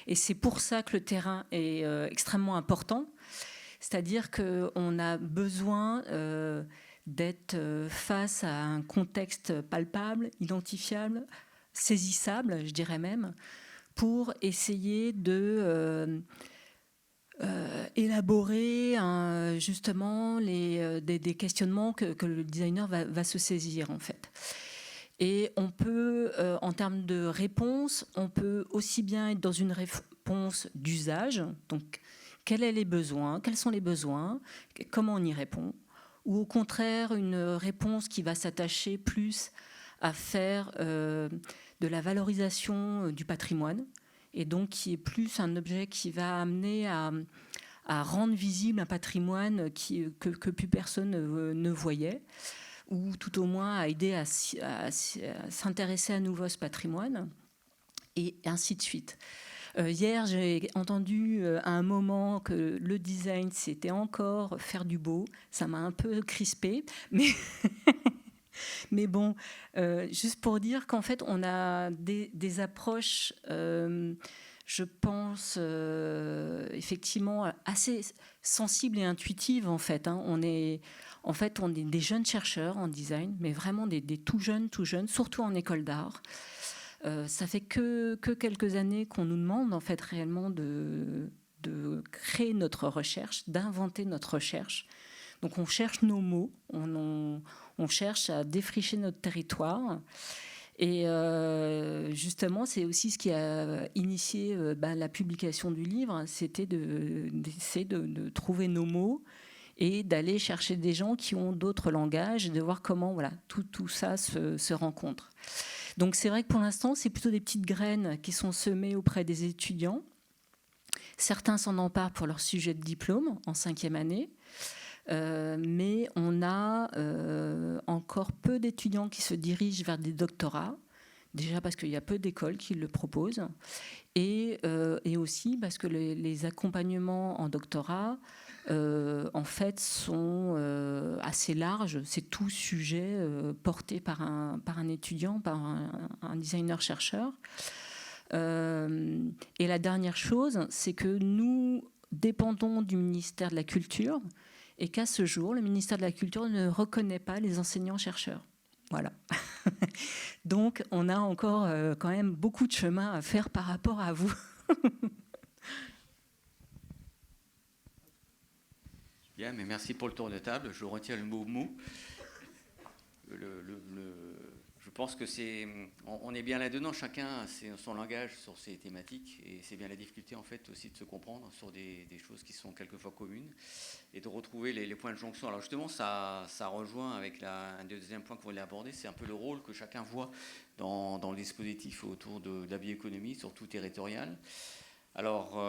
Et c'est pour ça que le terrain est extrêmement important. C'est-à-dire qu'on a besoin d'être face à un contexte palpable, identifiable, saisissable, je dirais même, pour essayer de élaborer justement des questionnements que le designer va se saisir en fait. Et on peut, en termes de réponse, on peut aussi bien être dans une réponse d'usage, donc quels sont les besoins, comment on y répond, ou au contraire une réponse qui va s'attacher plus à faire de la valorisation du patrimoine, et donc qui est plus un objet qui va amener à rendre visible un patrimoine que plus personne ne voyait, ou tout au moins à aider à s'intéresser à nouveau à ce patrimoine, et ainsi de suite. Hier, j'ai entendu à un moment que le design, c'était encore faire du beau. Ça m'a un peu crispée, mais bon, juste pour dire qu'en fait, on a des approches, je pense, effectivement, assez sensibles et intuitives, en fait. On est des jeunes chercheurs en design, mais vraiment des tout jeunes, surtout en école d'art. Ça fait que quelques années qu'on nous demande en fait réellement de créer notre recherche, d'inventer notre recherche. Donc on cherche nos mots, on cherche à défricher notre territoire. Et justement, c'est aussi ce qui a initié la publication du livre, c'était d'essayer de trouver nos mots et d'aller chercher des gens qui ont d'autres langages et de voir comment tout ça se rencontre. Donc c'est vrai que pour l'instant, c'est plutôt des petites graines qui sont semées auprès des étudiants. Certains s'en emparent pour leur sujet de diplôme en 5e année, mais on a encore peu d'étudiants qui se dirigent vers des doctorats, déjà parce qu'il y a peu d'écoles qui le proposent, et aussi parce que les accompagnements en doctorat en fait sont assez larges. C'est tout sujet porté par un étudiant, par un designer-chercheur. Et la dernière chose, c'est que nous dépendons du ministère de la Culture et qu'à ce jour, le ministère de la Culture ne reconnaît pas les enseignants-chercheurs. Voilà. Donc, on a encore quand même beaucoup de chemin à faire par rapport à vous. Bien, mais merci pour le tour de table. Je retiens le mot mou. Je pense que on est bien là-dedans. Chacun a son langage sur ces thématiques, et c'est bien la difficulté en fait aussi de se comprendre sur des choses qui sont quelquefois communes et de retrouver les points de jonction. Alors justement, ça rejoint avec un deuxième point qu'on voulait aborder, c'est un peu le rôle que chacun voit dans le dispositif autour de la bioéconomie, surtout territoriale. Alors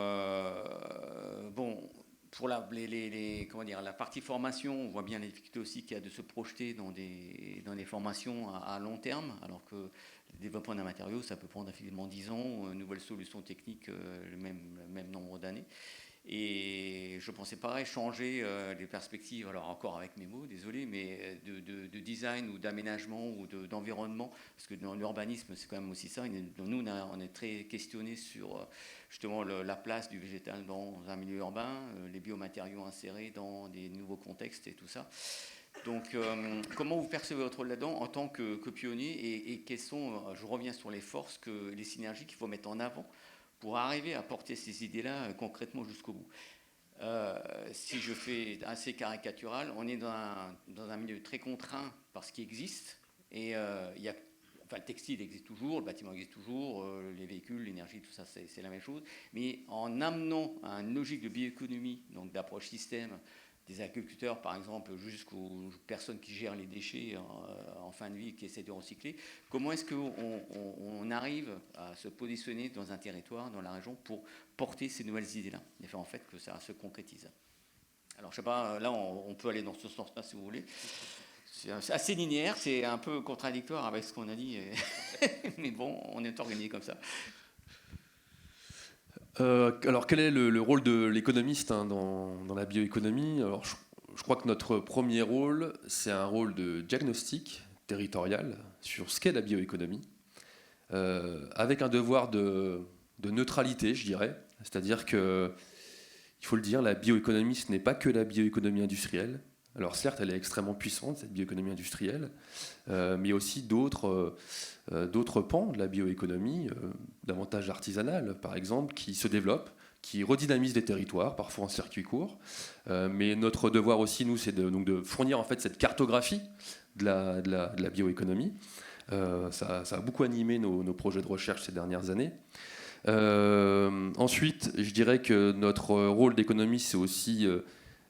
pour la partie formation, on voit bien les difficultés aussi qu'il y a de se projeter dans des formations à long terme, alors que le développement d'un matériau, ça peut prendre effectivement 10 ans, une nouvelle solution technique, le même nombre d'années. Et je pensais pareil, changer les perspectives, alors encore avec mes mots, désolé, mais de design ou d'aménagement ou d'environnement, parce que dans l'urbanisme, c'est quand même aussi ça. Nous, on est très questionnés sur justement la place du végétal dans un milieu urbain, les biomatériaux insérés dans des nouveaux contextes et tout ça. Donc, comment vous percevez votre rôle là-dedans en tant que pionnier et quelles sont, je reviens sur les forces, les synergies qu'il faut mettre en avant pour arriver à porter ces idées-là concrètement jusqu'au bout. Si je fais assez caricatural, on est dans un milieu très contraint par ce qui existe, et le textile existe toujours, le bâtiment existe toujours, les véhicules, l'énergie, tout ça, c'est la même chose, mais en amenant à une logique de bioéconomie, donc d'approche système, des agriculteurs, par exemple, jusqu'aux personnes qui gèrent les déchets en fin de vie et qui essaient de recycler. Comment est-ce qu'on arrive à se positionner dans un territoire, dans la région, pour porter ces nouvelles idées-là et faire en fait que ça se concrétise? Alors, je ne sais pas, là, on peut aller dans ce sens-là, si vous voulez. C'est assez linéaire, c'est un peu contradictoire avec ce qu'on a dit, mais bon, on est organisé comme ça. Alors, quel est le rôle de l'économiste dans la bioéconomie? Alors, je crois que notre premier rôle, c'est un rôle de diagnostic territorial sur ce qu'est la bioéconomie, avec un devoir de neutralité, je dirais. C'est-à-dire que, il faut le dire, la bioéconomie, ce n'est pas que la bioéconomie industrielle. Alors certes, elle est extrêmement puissante, cette bioéconomie industrielle, mais il y a aussi d'autres pans de la bioéconomie, davantage artisanale, par exemple, qui se développent, qui redynamisent des territoires, parfois en circuit court. Mais notre devoir aussi, nous, c'est de fournir en fait cette cartographie de la bioéconomie. Ça a beaucoup animé nos projets de recherche ces dernières années. Ensuite, je dirais que notre rôle d'économiste, c'est aussi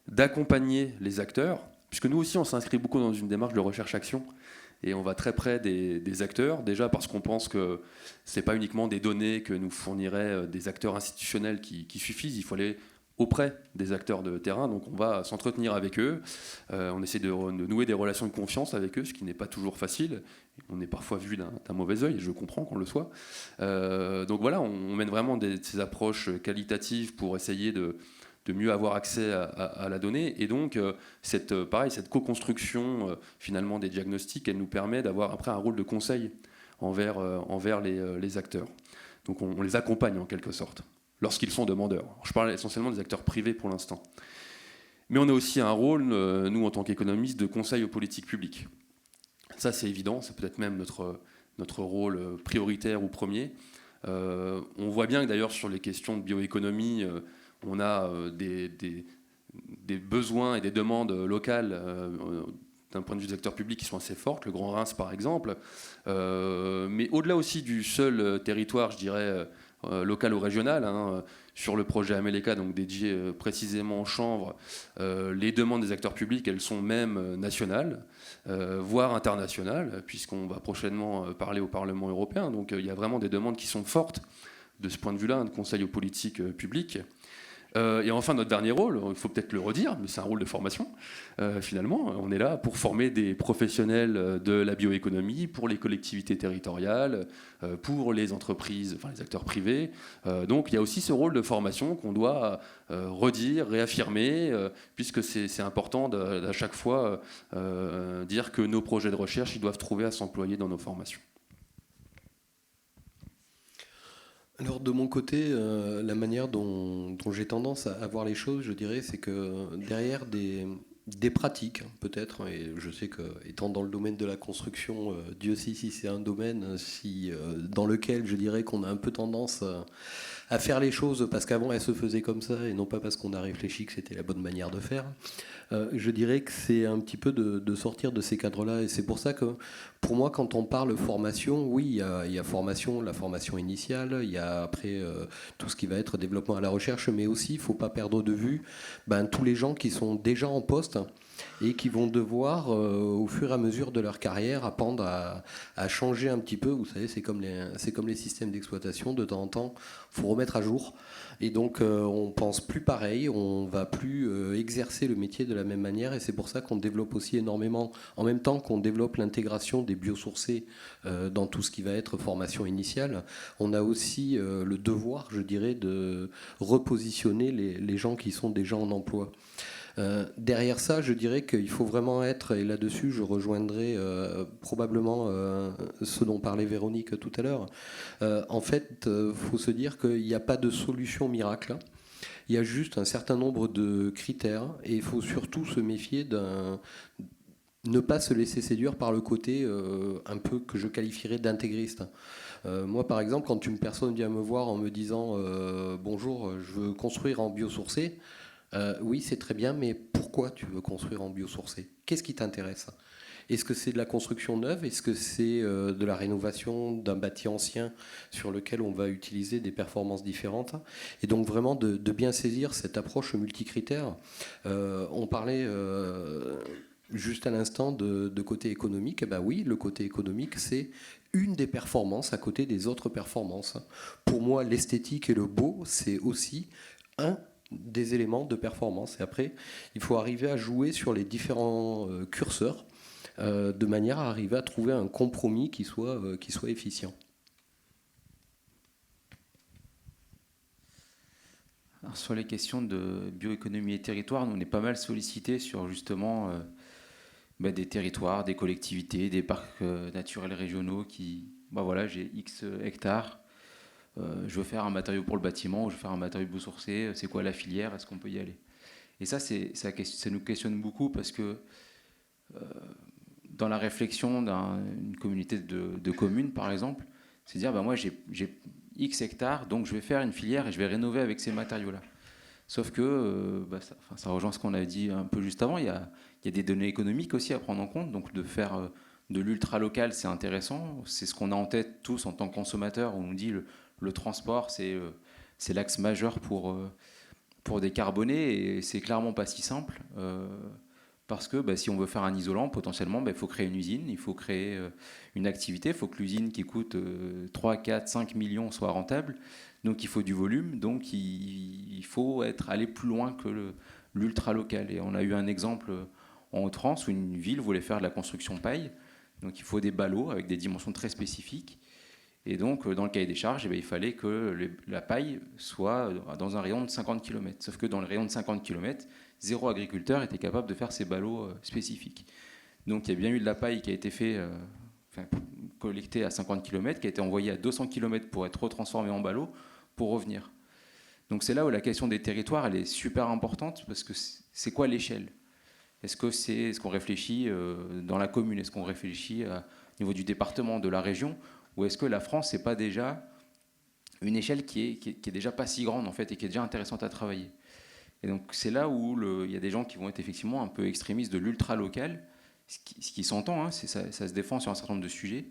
d'accompagner les acteurs, puisque nous aussi on s'inscrit beaucoup dans une démarche de recherche-action et on va très près des acteurs, déjà parce qu'on pense que ce n'est pas uniquement des données que nous fourniraient des acteurs institutionnels qui suffisent, il faut aller auprès des acteurs de terrain, donc on va s'entretenir avec eux, on essaie de nouer des relations de confiance avec eux, ce qui n'est pas toujours facile, on est parfois vu d'un mauvais œil, et je comprends qu'on le soit. Donc voilà, on mène vraiment ces approches qualitatives pour essayer de mieux avoir accès à la donnée. Et donc, cette co-construction finalement des diagnostics, elle nous permet d'avoir après un rôle de conseil envers les acteurs. Donc on les accompagne en quelque sorte, lorsqu'ils sont demandeurs. Je parle essentiellement des acteurs privés pour l'instant. Mais on a aussi un rôle, nous en tant qu'économistes, de conseil aux politiques publiques. Ça c'est évident, c'est peut-être même notre rôle prioritaire ou premier. On voit bien que d'ailleurs sur les questions de bioéconomie, on a des besoins et des demandes locales d'un point de vue des acteurs publics qui sont assez fortes, le Grand Reims par exemple, mais au-delà aussi du seul territoire, je dirais, local ou régional, sur le projet Améléka, donc dédié précisément aux chanvres, les demandes des acteurs publics, elles sont même nationales, voire internationales, puisqu'on va prochainement parler au Parlement européen, donc il y a vraiment des demandes qui sont fortes de ce point de vue-là, de conseil aux politiques publiques. Et enfin, notre dernier rôle, il faut peut-être le redire, mais c'est un rôle de formation. Finalement, on est là pour former des professionnels de la bioéconomie, pour les collectivités territoriales, pour les entreprises, enfin les acteurs privés. Donc il y a aussi ce rôle de formation qu'on doit redire, réaffirmer, puisque c'est important à chaque fois dire que nos projets de recherche, ils doivent trouver à s'employer dans nos formations. Alors de mon côté, la manière dont j'ai tendance à voir les choses, je dirais, c'est que derrière des pratiques, peut-être, et je sais que étant dans le domaine de la construction, Dieu sait si c'est un domaine dans lequel je dirais qu'on a un peu tendance à faire les choses parce qu'avant elles se faisaient comme ça et non pas parce qu'on a réfléchi que c'était la bonne manière de faire. Je dirais que c'est un petit peu de sortir de ces cadres-là et c'est pour ça que pour moi quand on parle formation, oui il y a formation, la formation initiale, il y a après tout ce qui va être développement à la recherche, mais aussi il ne faut pas perdre de vue tous les gens qui sont déjà en poste et qui vont devoir, au fur et à mesure de leur carrière, apprendre à changer un petit peu. Vous savez, c'est comme les systèmes d'exploitation. De temps en temps, faut remettre à jour. Et donc on pense plus pareil, on va plus exercer le métier de la même manière, et c'est pour ça qu'on développe aussi énormément, en même temps qu'on développe l'intégration des biosourcés dans tout ce qui va être formation initiale, on a aussi le devoir, je dirais, de repositionner les gens qui sont déjà en emploi. Derrière ça, je dirais qu'il faut vraiment être, et là-dessus je rejoindrai probablement ce dont parlait Véronique tout à l'heure. En fait, il faut se dire qu'il n'y a pas de solution miracle. Il y a juste un certain nombre de critères, et il faut surtout se méfier ne pas se laisser séduire par le côté un peu que je qualifierais d'intégriste. Moi, par exemple, quand une personne vient me voir en me disant bonjour, je veux construire en biosourcé, oui, c'est très bien, mais pourquoi tu veux construire en biosourcé? Qu'est-ce qui t'intéresse? Est-ce que c'est de la construction neuve? Est-ce que c'est de la rénovation d'un bâti ancien sur lequel on va utiliser des performances différentes? Et donc vraiment de bien saisir cette approche multicritère. On parlait juste à l'instant de côté économique. Eh ben oui, le côté économique, c'est une des performances à côté des autres performances. Pour moi, l'esthétique et le beau, c'est aussi un des éléments de performance. Et après, il faut arriver à jouer sur les différents curseurs de manière à arriver à trouver un compromis qui soit efficient. Alors, sur les questions de bioéconomie et territoire, nous, on est pas mal sollicité sur justement des territoires, des collectivités, des parcs naturels régionaux qui, voilà, j'ai X hectares, je veux faire un matériau pour le bâtiment, je veux faire un matériau biosourcé, c'est quoi la filière, est-ce qu'on peut y aller? Et ça nous questionne beaucoup parce que dans la réflexion d'une communauté de communes, par exemple, c'est dire, moi j'ai X hectares, donc je vais faire une filière et je vais rénover avec ces matériaux-là. Sauf que ça rejoint ce qu'on a dit un peu juste avant, il y a des données économiques aussi à prendre en compte, donc de faire de l'ultra-local, c'est intéressant, c'est ce qu'on a en tête tous en tant que consommateurs, où on dit le transport, c'est l'axe majeur pour décarboner, et c'est clairement pas si simple, parce que si on veut faire un isolant, potentiellement, il faut créer une usine, il faut créer une activité, il faut que l'usine qui coûte 3, 4, 5 millions soit rentable, donc il faut du volume, donc il faut aller plus loin que l'ultra-local. Et on a eu un exemple en Haute-France où une ville voulait faire de la construction paille, donc il faut des ballots avec des dimensions très spécifiques. Et donc, dans le cahier des charges, il fallait que la paille soit dans un rayon de 50 km. Sauf que dans le rayon de 50 km, 0 agriculteur était capable de faire ces ballots spécifiques. Donc, il y a bien eu de la paille qui a été collectée à 50 km, qui a été envoyée à 200 km pour être retransformée en ballot, pour revenir. Donc, c'est là où la question des territoires, elle est super importante, parce que c'est quoi l'échelle? Est-ce qu'on réfléchit dans la commune? Est-ce qu'on réfléchit au niveau du département, de la région? Ou est-ce que la France, c'est pas déjà une échelle qui est déjà pas si grande en fait et qui est déjà intéressante à travailler? Et donc c'est là où il y a des gens qui vont être effectivement un peu extrémistes de l'ultra-local, ce qui s'entend, hein, ça se défend sur un certain nombre de sujets,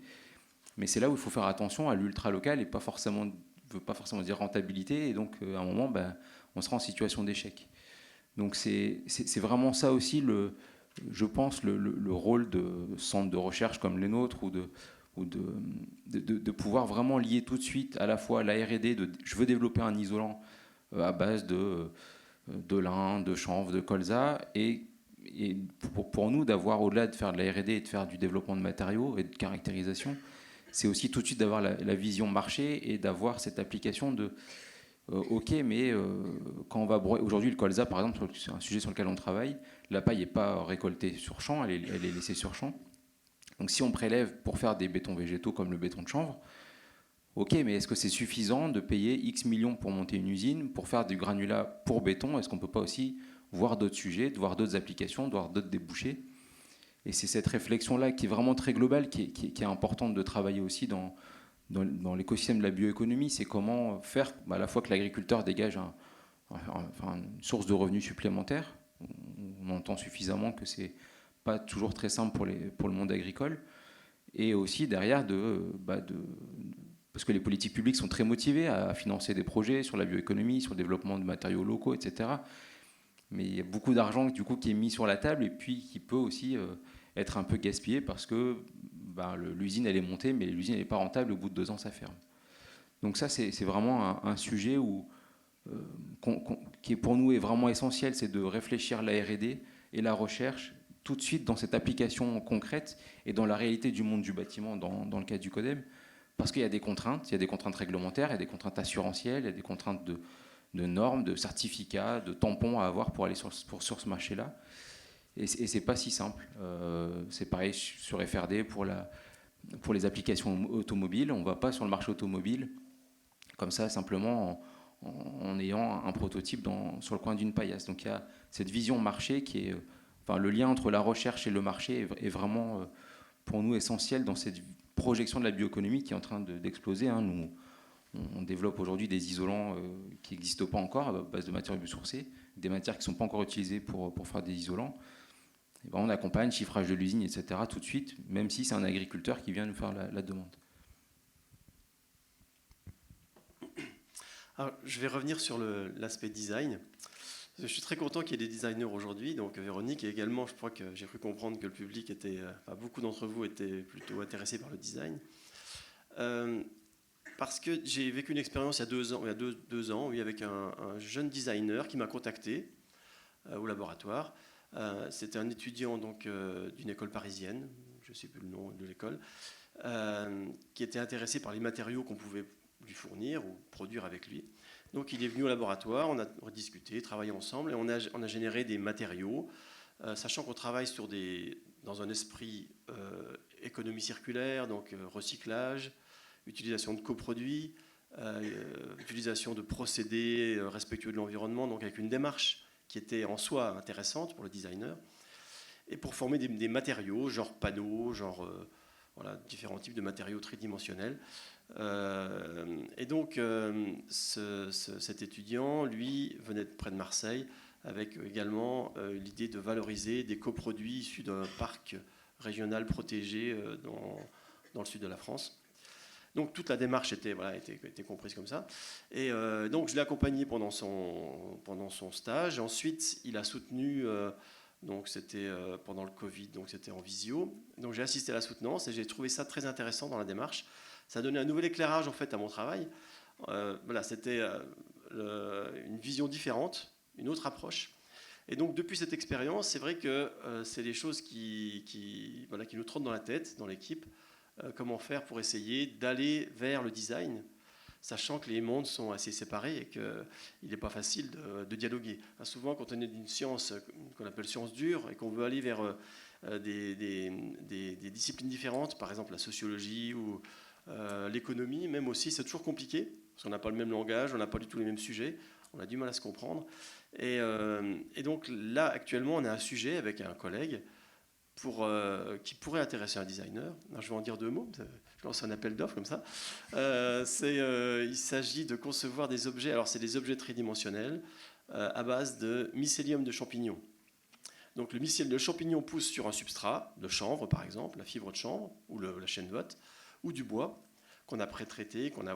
mais c'est là où il faut faire attention à l'ultra-local et veut pas forcément dire rentabilité, et donc à un moment, on sera en situation d'échec. Donc c'est vraiment ça aussi, je pense, le rôle de centres de recherche comme les nôtres, ou de pouvoir vraiment lier tout de suite à la fois la R&D, je veux développer un isolant à base de lin, de chanvre, de colza, et pour nous d'avoir, au-delà de faire de la R&D et de faire du développement de matériaux et de caractérisation, c'est aussi tout de suite d'avoir la vision marché et d'avoir cette application de ok, mais quand on va aujourd'hui, le colza par exemple, c'est un sujet sur lequel on travaille, la paille n'est pas récoltée sur champ, elle est laissée sur champ. Donc si on prélève pour faire des bétons végétaux comme le béton de chanvre, ok, mais est-ce que c'est suffisant de payer X millions pour monter une usine, pour faire du granulat pour béton? Est-ce qu'on ne peut pas aussi voir d'autres sujets, voir d'autres applications, voir d'autres débouchés? Et c'est cette réflexion-là qui est vraiment très globale, qui est importante de travailler aussi dans l'écosystème de la bioéconomie. C'est comment faire à la fois que l'agriculteur dégage une source de revenus supplémentaires. On entend suffisamment que c'est pas toujours très simple pour le monde agricole, et aussi derrière parce que les politiques publiques sont très motivées à financer des projets sur la bioéconomie, sur le développement de matériaux locaux, etc. Mais il y a beaucoup d'argent du coup qui est mis sur la table, et puis qui peut aussi être un peu gaspillé parce que l'usine elle est montée, mais l'usine n'est pas rentable, au bout de 2 ans ça ferme. Donc ça, c'est vraiment un sujet qui est pour nous est vraiment essentiel, c'est de réfléchir la R&D et la recherche tout de suite dans cette application concrète et dans la réalité du monde du bâtiment dans le cas du CODEM, parce qu'il y a des contraintes, réglementaires, il y a des contraintes assurantielles, il y a des contraintes de normes, de certificats, de tampons à avoir pour aller sur ce marché-là. Et c'est pas si simple. C'est pareil sur FRD pour les applications automobiles. On ne va pas sur le marché automobile comme ça simplement en ayant un prototype sur le coin d'une paillasse. Donc il y a cette vision marché qui est... le lien entre la recherche et le marché est vraiment, pour nous, essentiel dans cette projection de la bioéconomie qui est en train d'exploser. Nous, on développe aujourd'hui des isolants qui n'existent pas encore à base de matières biosourcées, des matières qui ne sont pas encore utilisées pour faire des isolants. Et on accompagne chiffrage de l'usine, etc. tout de suite, même si c'est un agriculteur qui vient nous faire la demande. Alors, je vais revenir sur l'aspect design. Je suis très content qu'il y ait des designers aujourd'hui. Donc Véronique et également, je crois que j'ai cru comprendre que le public beaucoup d'entre vous étaient plutôt intéressés par le design. Parce que j'ai vécu une expérience il y a 2 ans, oui, avec un jeune designer qui m'a contacté au laboratoire. C'était un étudiant d'une école parisienne, je ne sais plus le nom de l'école, qui était intéressé par les matériaux qu'on pouvait lui fournir ou produire avec lui. Donc il est venu au laboratoire, on a rediscuté, travaillé ensemble et on a généré des matériaux, sachant qu'on travaille dans un esprit économie circulaire, donc recyclage, utilisation de coproduits, utilisation de procédés respectueux de l'environnement, donc avec une démarche qui était en soi intéressante pour le designer, et pour former des matériaux, genre panneaux, différents types de matériaux tridimensionnels. Et donc, cet étudiant, lui, venait de près de Marseille, avec également l'idée de valoriser des coproduits issus d'un parc régional protégé dans le sud de la France. Donc toute la démarche était comprise comme ça. Et donc je l'ai accompagné pendant son stage. Ensuite, il a soutenu, donc c'était pendant le Covid, donc c'était en visio. Donc j'ai assisté à la soutenance et j'ai trouvé ça très intéressant dans la démarche. Ça a donné un nouvel éclairage en fait à mon travail. C'était une vision différente, une autre approche. Et donc depuis cette expérience, c'est vrai que c'est des choses qui nous trottent dans la tête, dans l'équipe. Comment faire pour essayer d'aller vers le design, sachant que les mondes sont assez séparés et qu'il n'est pas facile de dialoguer. Souvent, quand on est d'une science qu'on appelle science dure et qu'on veut aller vers des disciplines différentes, par exemple la sociologie ou l'économie, même aussi, c'est toujours compliqué, parce qu'on n'a pas le même langage, on n'a pas du tout les mêmes sujets, on a du mal à se comprendre. Et donc là, actuellement, on a un sujet avec un collègue qui pourrait intéresser un designer. Alors, je vais en dire 2 mots, je lance un appel d'offres comme ça. Il s'agit de concevoir des objets, alors c'est des objets tridimensionnels à base de mycélium de champignons. Donc le mycélium de champignons pousse sur un substrat, de chanvre par exemple, la fibre de chanvre ou la chêne-vote, ou du bois qu'on a pré-traité, qu'on a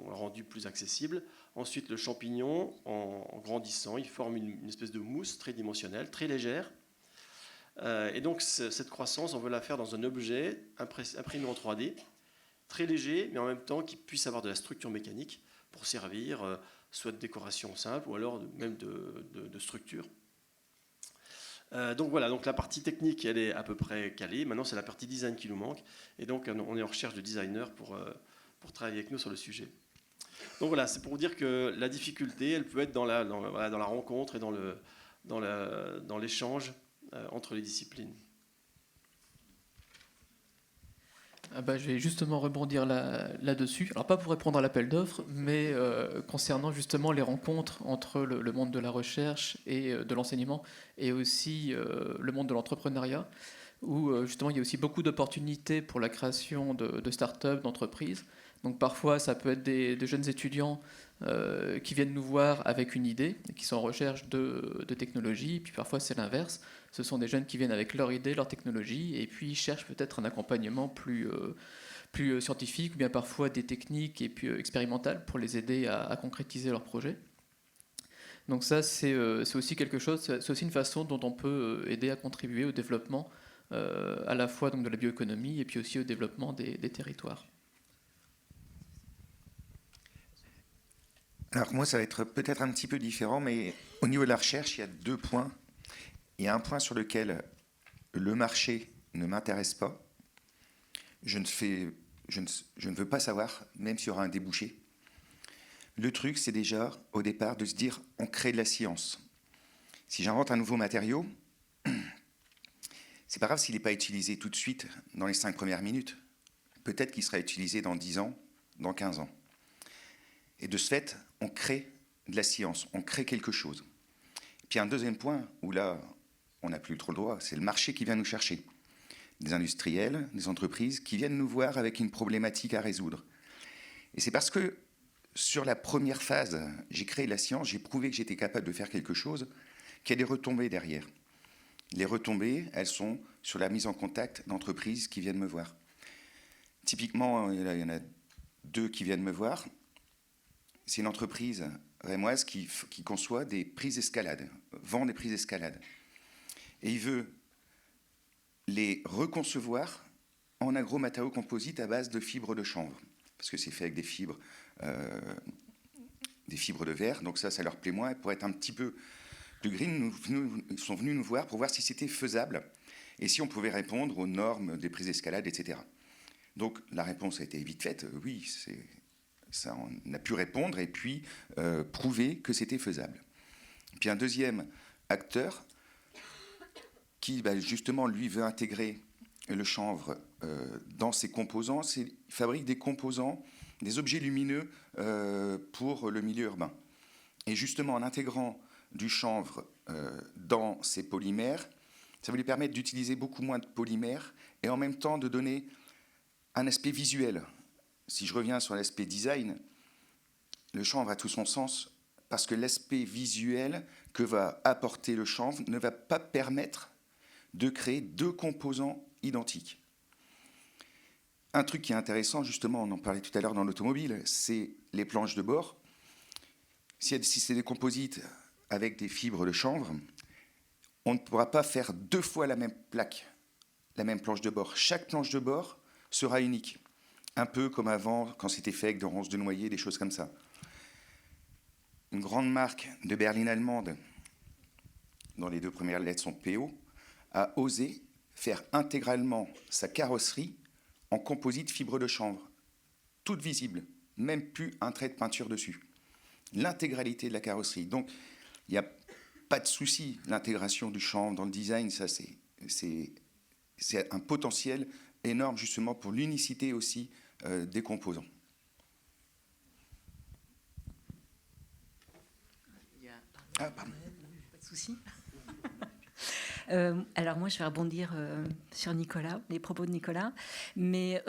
rendu plus accessible. Ensuite le champignon, en grandissant, il forme une espèce de mousse tridimensionnelle, très légère. Et donc cette croissance, on veut la faire dans un objet imprimé en 3D, très léger, mais en même temps qui puisse avoir de la structure mécanique pour servir soit de décoration simple ou alors même de structure. Donc voilà, donc la partie technique, elle est à peu près calée. Maintenant, c'est la partie design qui nous manque. Et donc, on est en recherche de designers pour travailler avec nous sur le sujet. Donc voilà, c'est pour vous dire que la difficulté, elle peut être dans la rencontre et dans l'échange entre les disciplines. Je vais justement rebondir là-dessus. Alors pas pour répondre à l'appel d'offres, mais concernant justement les rencontres entre le monde de la recherche et de l'enseignement et aussi le monde de l'entrepreneuriat, où justement il y a aussi beaucoup d'opportunités pour la création de start-up, d'entreprises. Donc parfois ça peut être des jeunes étudiants qui viennent nous voir avec une idée, qui sont en recherche de technologie, puis parfois c'est l'inverse. Ce sont des jeunes qui viennent avec leur idée, leur technologie, et puis cherchent peut-être un accompagnement plus scientifique, ou bien parfois des techniques et puis expérimentales pour les aider à concrétiser leur projet. Donc ça, c'est aussi quelque chose, c'est aussi une façon dont on peut aider à contribuer au développement à la fois donc, de la bioéconomie et puis aussi au développement des territoires. Alors moi, ça va être peut-être un petit peu différent, mais au niveau de la recherche, il y a 2 points. Il y a un point sur lequel le marché ne m'intéresse pas. Je ne veux pas savoir, même s'il y aura un débouché. Le truc, c'est déjà, au départ, de se dire, on crée de la science. Si j'invente un nouveau matériau, c'est pas grave s'il n'est pas utilisé tout de suite dans les 5 premières minutes. Peut-être qu'il sera utilisé dans 10 ans, dans 15 ans. Et de ce fait, on crée de la science, on crée quelque chose. Et puis un deuxième point, où là, on n'a plus trop le droit, c'est le marché qui vient nous chercher. Des industriels, des entreprises qui viennent nous voir avec une problématique à résoudre. Et c'est parce que sur la première phase, j'ai créé de la science, j'ai prouvé que j'étais capable de faire quelque chose, qu'il y a des retombées derrière. Les retombées, elles sont sur la mise en contact d'entreprises qui viennent me voir. Typiquement, il y en a 2 qui viennent me voir. C'est une entreprise rémoise qui conçoit des prises d'escalade, vend des prises d'escalade. Et il veut les reconcevoir en agromatériaux composites à base de fibres de chanvre. Parce que c'est fait avec des fibres de verre, donc ça leur plaît moins. Et pour être un petit peu plus green, ils sont venus nous voir pour voir si c'était faisable et si on pouvait répondre aux normes des prises d'escalade, etc. Donc la réponse a été vite faite, oui, ça, on a pu répondre et puis prouver que c'était faisable. Puis un deuxième acteur qui, justement, lui, veut intégrer le chanvre dans ses composants, il fabrique des composants, des objets lumineux pour le milieu urbain. Et justement, en intégrant du chanvre dans ces polymères, ça va lui permettre d'utiliser beaucoup moins de polymères et en même temps de donner un aspect visuel. Si je reviens sur l'aspect design, le chanvre a tout son sens parce que l'aspect visuel que va apporter le chanvre ne va pas permettre de créer 2 composants identiques. Un truc qui est intéressant, justement, on en parlait tout à l'heure dans l'automobile, c'est les planches de bord. Si c'est des composites avec des fibres de chanvre, on ne pourra pas faire 2 fois la même plaque, la même planche de bord. Chaque planche de bord sera unique. Un peu comme avant, quand c'était fait avec de ronces de noyer, des choses comme ça. Une grande marque de berline allemande, dont les 2 premières lettres sont PO, a osé faire intégralement sa carrosserie en composite fibre de chanvre, toute visible, même plus un trait de peinture dessus. L'intégralité de la carrosserie. Donc, il n'y a pas de souci, l'intégration du chanvre dans le design, ça c'est un potentiel énorme justement pour l'unicité aussi des composants. Ah, pardon. Pas de souci. Alors moi, je vais rebondir sur Nicolas, les propos de Nicolas. Mais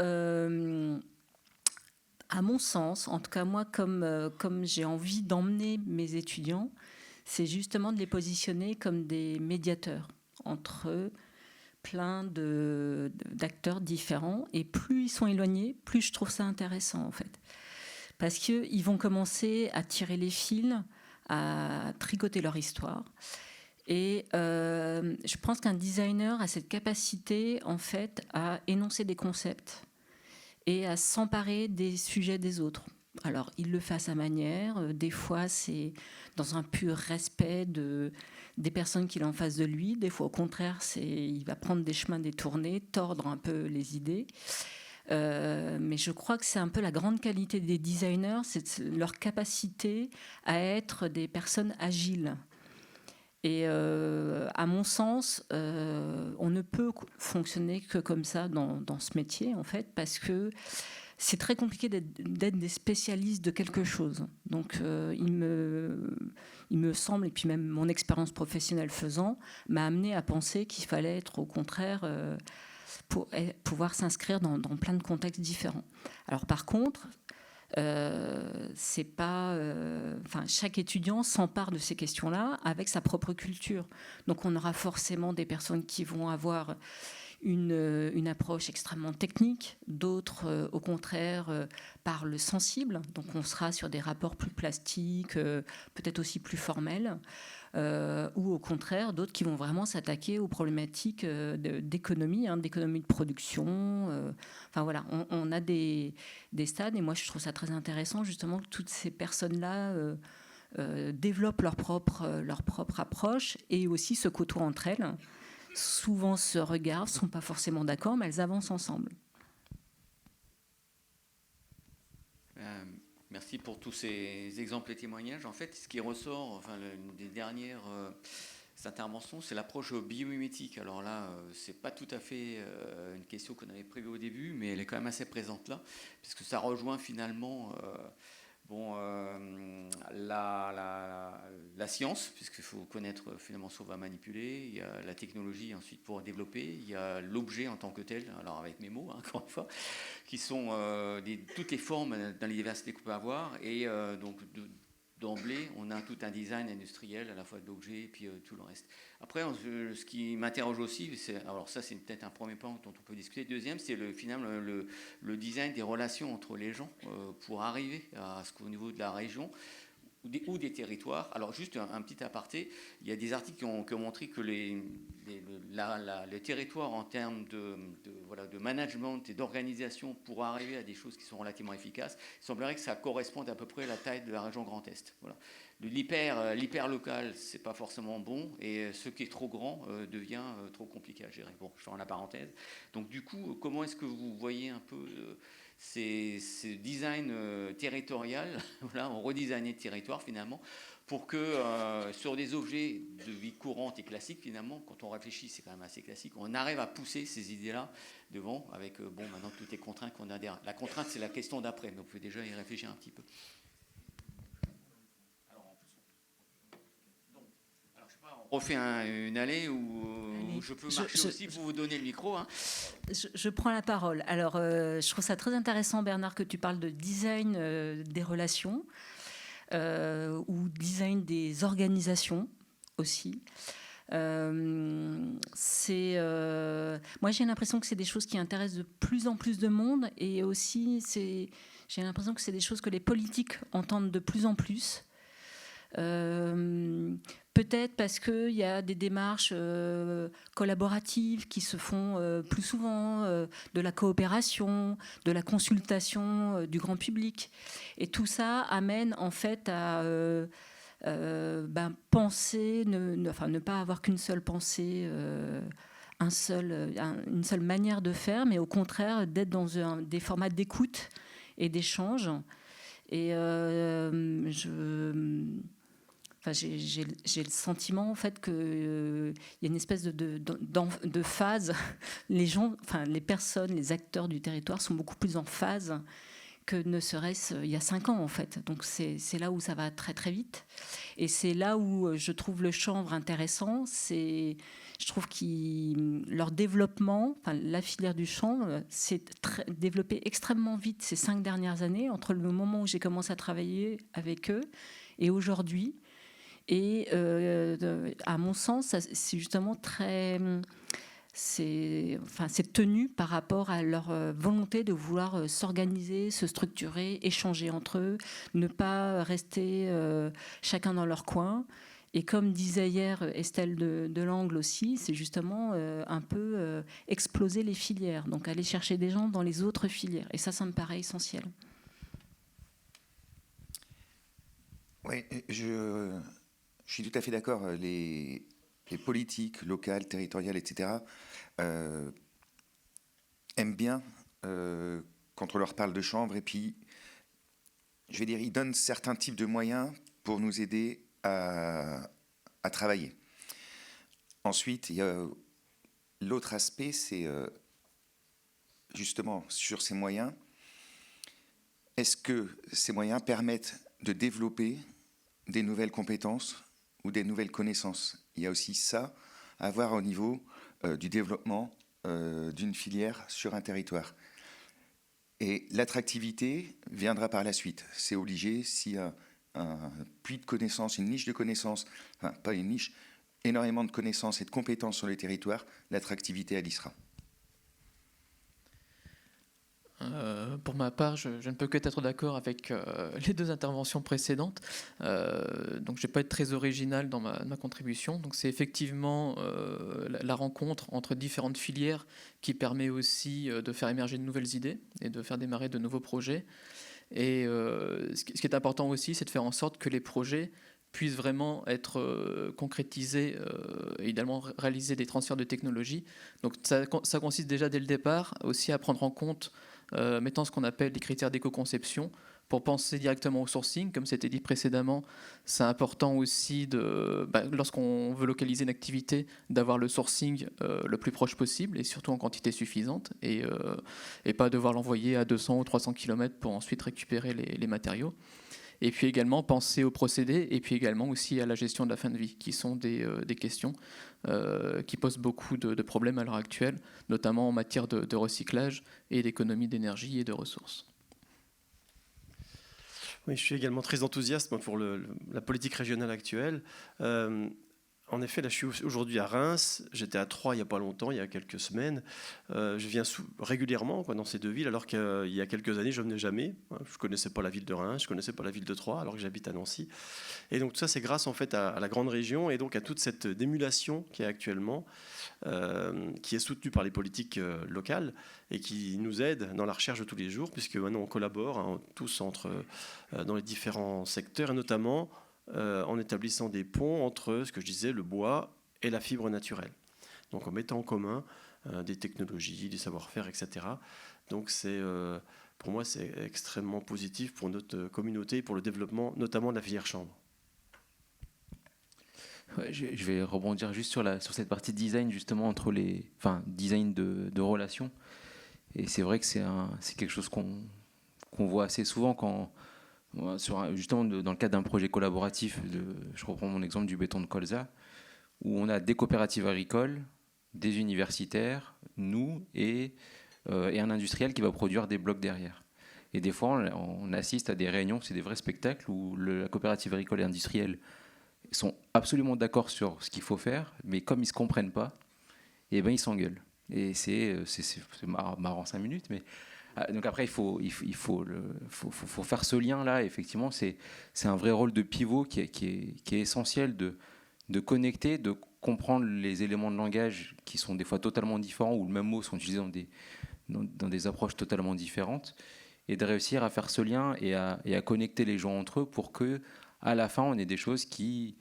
à mon sens, en tout cas moi, comme j'ai envie d'emmener mes étudiants, c'est justement de les positionner comme des médiateurs entre plein d'acteurs différents. Et plus ils sont éloignés, plus je trouve ça intéressant, en fait. Parce qu'ils vont commencer à tirer les fils, à tricoter leur histoire. Et je pense qu'un designer a cette capacité, en fait, à énoncer des concepts et à s'emparer des sujets des autres. Alors, il le fait à sa manière. Des fois, c'est dans un pur respect des personnes qu'il a en face de lui. Des fois, au contraire, il va prendre des chemins détournés, tordre un peu les idées. Mais je crois que c'est un peu la grande qualité des designers, c'est leur capacité à être des personnes agiles. Et à mon sens, on ne peut fonctionner que comme ça dans ce métier, en fait, parce que c'est très compliqué d'être des spécialistes de quelque chose. Donc, il me semble, et puis même mon expérience professionnelle faisant, m'a amené à penser qu'il fallait être, au contraire, pour pouvoir s'inscrire dans plein de contextes différents. Alors, par contre, c'est pas, chaque étudiant s'empare de ces questions-là avec sa propre culture. Donc, on aura forcément des personnes qui vont avoir une approche extrêmement technique, d'autres, au contraire, parlent sensible, donc on sera sur des rapports plus plastiques, peut-être aussi plus formels, ou au contraire, d'autres qui vont vraiment s'attaquer aux problématiques d'économie, d'économie de production. Enfin voilà, on a des stades, et moi je trouve ça très intéressant justement que toutes ces personnes-là développent leur propre approche et aussi se côtoient entre elles. Souvent se regardent, ne sont pas forcément d'accord, mais elles avancent ensemble. Merci pour tous ces exemples et témoignages. En fait, ce qui ressort, des dernières interventions, c'est l'approche biomimétique. Alors là, c'est pas tout à fait une question qu'on avait prévue au début, mais elle est quand même assez présente là, puisque ça rejoint finalement la science, puisqu'il faut connaître finalement ce qu'on va manipuler, il y a la technologie ensuite pour développer, il y a l'objet en tant que tel, alors avec mes mots, encore une fois, qui sont toutes les formes dans les diversités qu'on peut avoir, et donc d'emblée, on a tout un design industriel à la fois d'objets et puis tout le reste. Après, ce qui m'interroge aussi, alors ça c'est peut-être un premier point dont on peut discuter. Deuxième, c'est finalement le design des relations entre les gens pour arriver à ce qu'au niveau de la région ou des territoires. Alors juste un petit aparté, il y a des articles qui ont montré que les territoires en termes de management et d'organisation pour arriver à des choses qui sont relativement efficaces, il semblerait que ça corresponde à peu près à la taille de la région Grand Est. Voilà. L'hyper local, c'est pas forcément bon, et ce qui est trop grand devient trop compliqué à gérer. Bon, je fais en la parenthèse. Donc du coup, comment est-ce que vous voyez un peu ces designs territorial, voilà, on redesigné le territoire finalement, pour que sur des objets de vie courante et classique, finalement, quand on réfléchit, c'est quand même assez classique, on arrive à pousser ces idées-là devant, avec, maintenant toutes les contraintes qu'on a derrière. La contrainte, c'est la question d'après, mais on peut déjà y réfléchir un petit peu. On refait une allée où je peux marcher aussi pour vous donner le micro. Je prends la parole. Alors, je trouve ça très intéressant, Bernard, que tu parles de design des relations ou design des organisations aussi. Moi, j'ai l'impression que c'est des choses qui intéressent de plus en plus de monde, et aussi, j'ai l'impression que c'est des choses que les politiques entendent de plus en plus. Peut-être parce qu'il y a des démarches collaboratives qui se font plus souvent, de la coopération, de la consultation du grand public. Et tout ça amène en fait à penser, ne pas avoir qu'une seule pensée, une seule manière de faire, mais au contraire d'être dans des formats d'écoute et d'échange. Et j'ai le sentiment en fait qu'il y a une espèce de phase. Les personnes, les acteurs du territoire sont beaucoup plus en phase que ne serait-ce il y a 5 ans en fait. Donc c'est là où ça va très très vite. Et c'est là où je trouve le chanvre intéressant. Je trouve que leur développement, la filière du chanvre, s'est développée extrêmement vite ces 5 dernières années, entre le moment où j'ai commencé à travailler avec eux et aujourd'hui. Et à mon sens, c'est justement c'est tenu par rapport à leur volonté de vouloir s'organiser, se structurer, échanger entre eux, ne pas rester chacun dans leur coin. Et comme disait hier Estelle Delangle aussi, c'est justement un peu exploser les filières, donc aller chercher des gens dans les autres filières. Et ça me paraît essentiel. Oui, je suis tout à fait d'accord. Les politiques locales, territoriales, etc., aiment bien quand on leur parle de chanvre. Et puis, je vais dire, ils donnent certains types de moyens pour nous aider à travailler. Ensuite, il y a l'autre aspect, c'est justement sur ces moyens. Est-ce que ces moyens permettent de développer des nouvelles compétences ou des nouvelles connaissances? Il y a aussi ça à voir au niveau du développement d'une filière sur un territoire. Et l'attractivité viendra par la suite. C'est obligé, s'il y a un puits de connaissances, une niche de connaissances, enfin pas une niche, énormément de connaissances et de compétences sur le territoire, l'attractivité, elle y sera. Pour ma part, je ne peux qu'être d'accord avec les deux interventions précédentes. Donc, je ne vais pas être très original dans ma contribution. Donc, c'est effectivement la rencontre entre différentes filières qui permet aussi de faire émerger de nouvelles idées et de faire démarrer de nouveaux projets. Et ce qui est important aussi, c'est de faire en sorte que les projets puissent vraiment être concrétisés et idéalement réaliser des transferts de technologie. Donc ça consiste déjà dès le départ aussi à prendre en compte, mettant ce qu'on appelle les critères d'éco-conception, pour penser directement au sourcing. Comme c'était dit précédemment, c'est important aussi, lorsqu'on veut localiser une activité, d'avoir le sourcing le plus proche possible et surtout en quantité suffisante et pas devoir l'envoyer à 200 ou 300 km pour ensuite récupérer les matériaux. Et puis également penser aux procédés et puis également aussi à la gestion de la fin de vie, qui sont des questions qui posent beaucoup de problèmes à l'heure actuelle, notamment en matière de recyclage et d'économie d'énergie et de ressources. Oui, je suis également très enthousiaste pour la politique régionale actuelle. En effet, là, je suis aujourd'hui à Reims. J'étais à Troyes il n'y a pas longtemps, il y a quelques semaines. Je viens régulièrement dans ces deux villes, alors qu'il y a quelques années, je ne venais jamais. Je ne connaissais pas la ville de Reims, je ne connaissais pas la ville de Troyes, alors que j'habite à Nancy. Et donc tout ça, c'est grâce en fait à la grande région et donc à toute cette émulation qui est actuellement, qui est soutenue par les politiques locales et qui nous aide dans la recherche de tous les jours, puisque maintenant on collabore tous dans les différents secteurs, et notamment en établissant des ponts entre, ce que je disais, le bois et la fibre naturelle. Donc en mettant en commun des technologies, des savoir-faire, etc. Donc pour moi, c'est extrêmement positif pour notre communauté et pour le développement, notamment de la filière chanvre. Ouais, je vais rebondir juste sur cette partie design, justement, design de relations. Et c'est vrai que c'est quelque chose qu'on voit assez souvent justement dans le cadre d'un projet collaboratif. Je reprends mon exemple du béton de colza, où on a des coopératives agricoles, des universitaires, nous et un industriel qui va produire des blocs derrière. Et des fois, on assiste à des réunions, c'est des vrais spectacles où la coopérative agricole et industrielle sont absolument d'accord sur ce qu'il faut faire, mais comme ils ne se comprennent pas, et ben ils s'engueulent. Et c'est marrant 5 minutes, mais donc après il faut faire ce lien là. Effectivement, c'est un vrai rôle de pivot qui est essentiel de connecter, de comprendre les éléments de langage qui sont des fois totalement différents, où le même mot sont utilisés dans des approches totalement différentes, et de réussir à faire ce lien et à connecter les gens entre eux pour que à la fin on ait des choses qui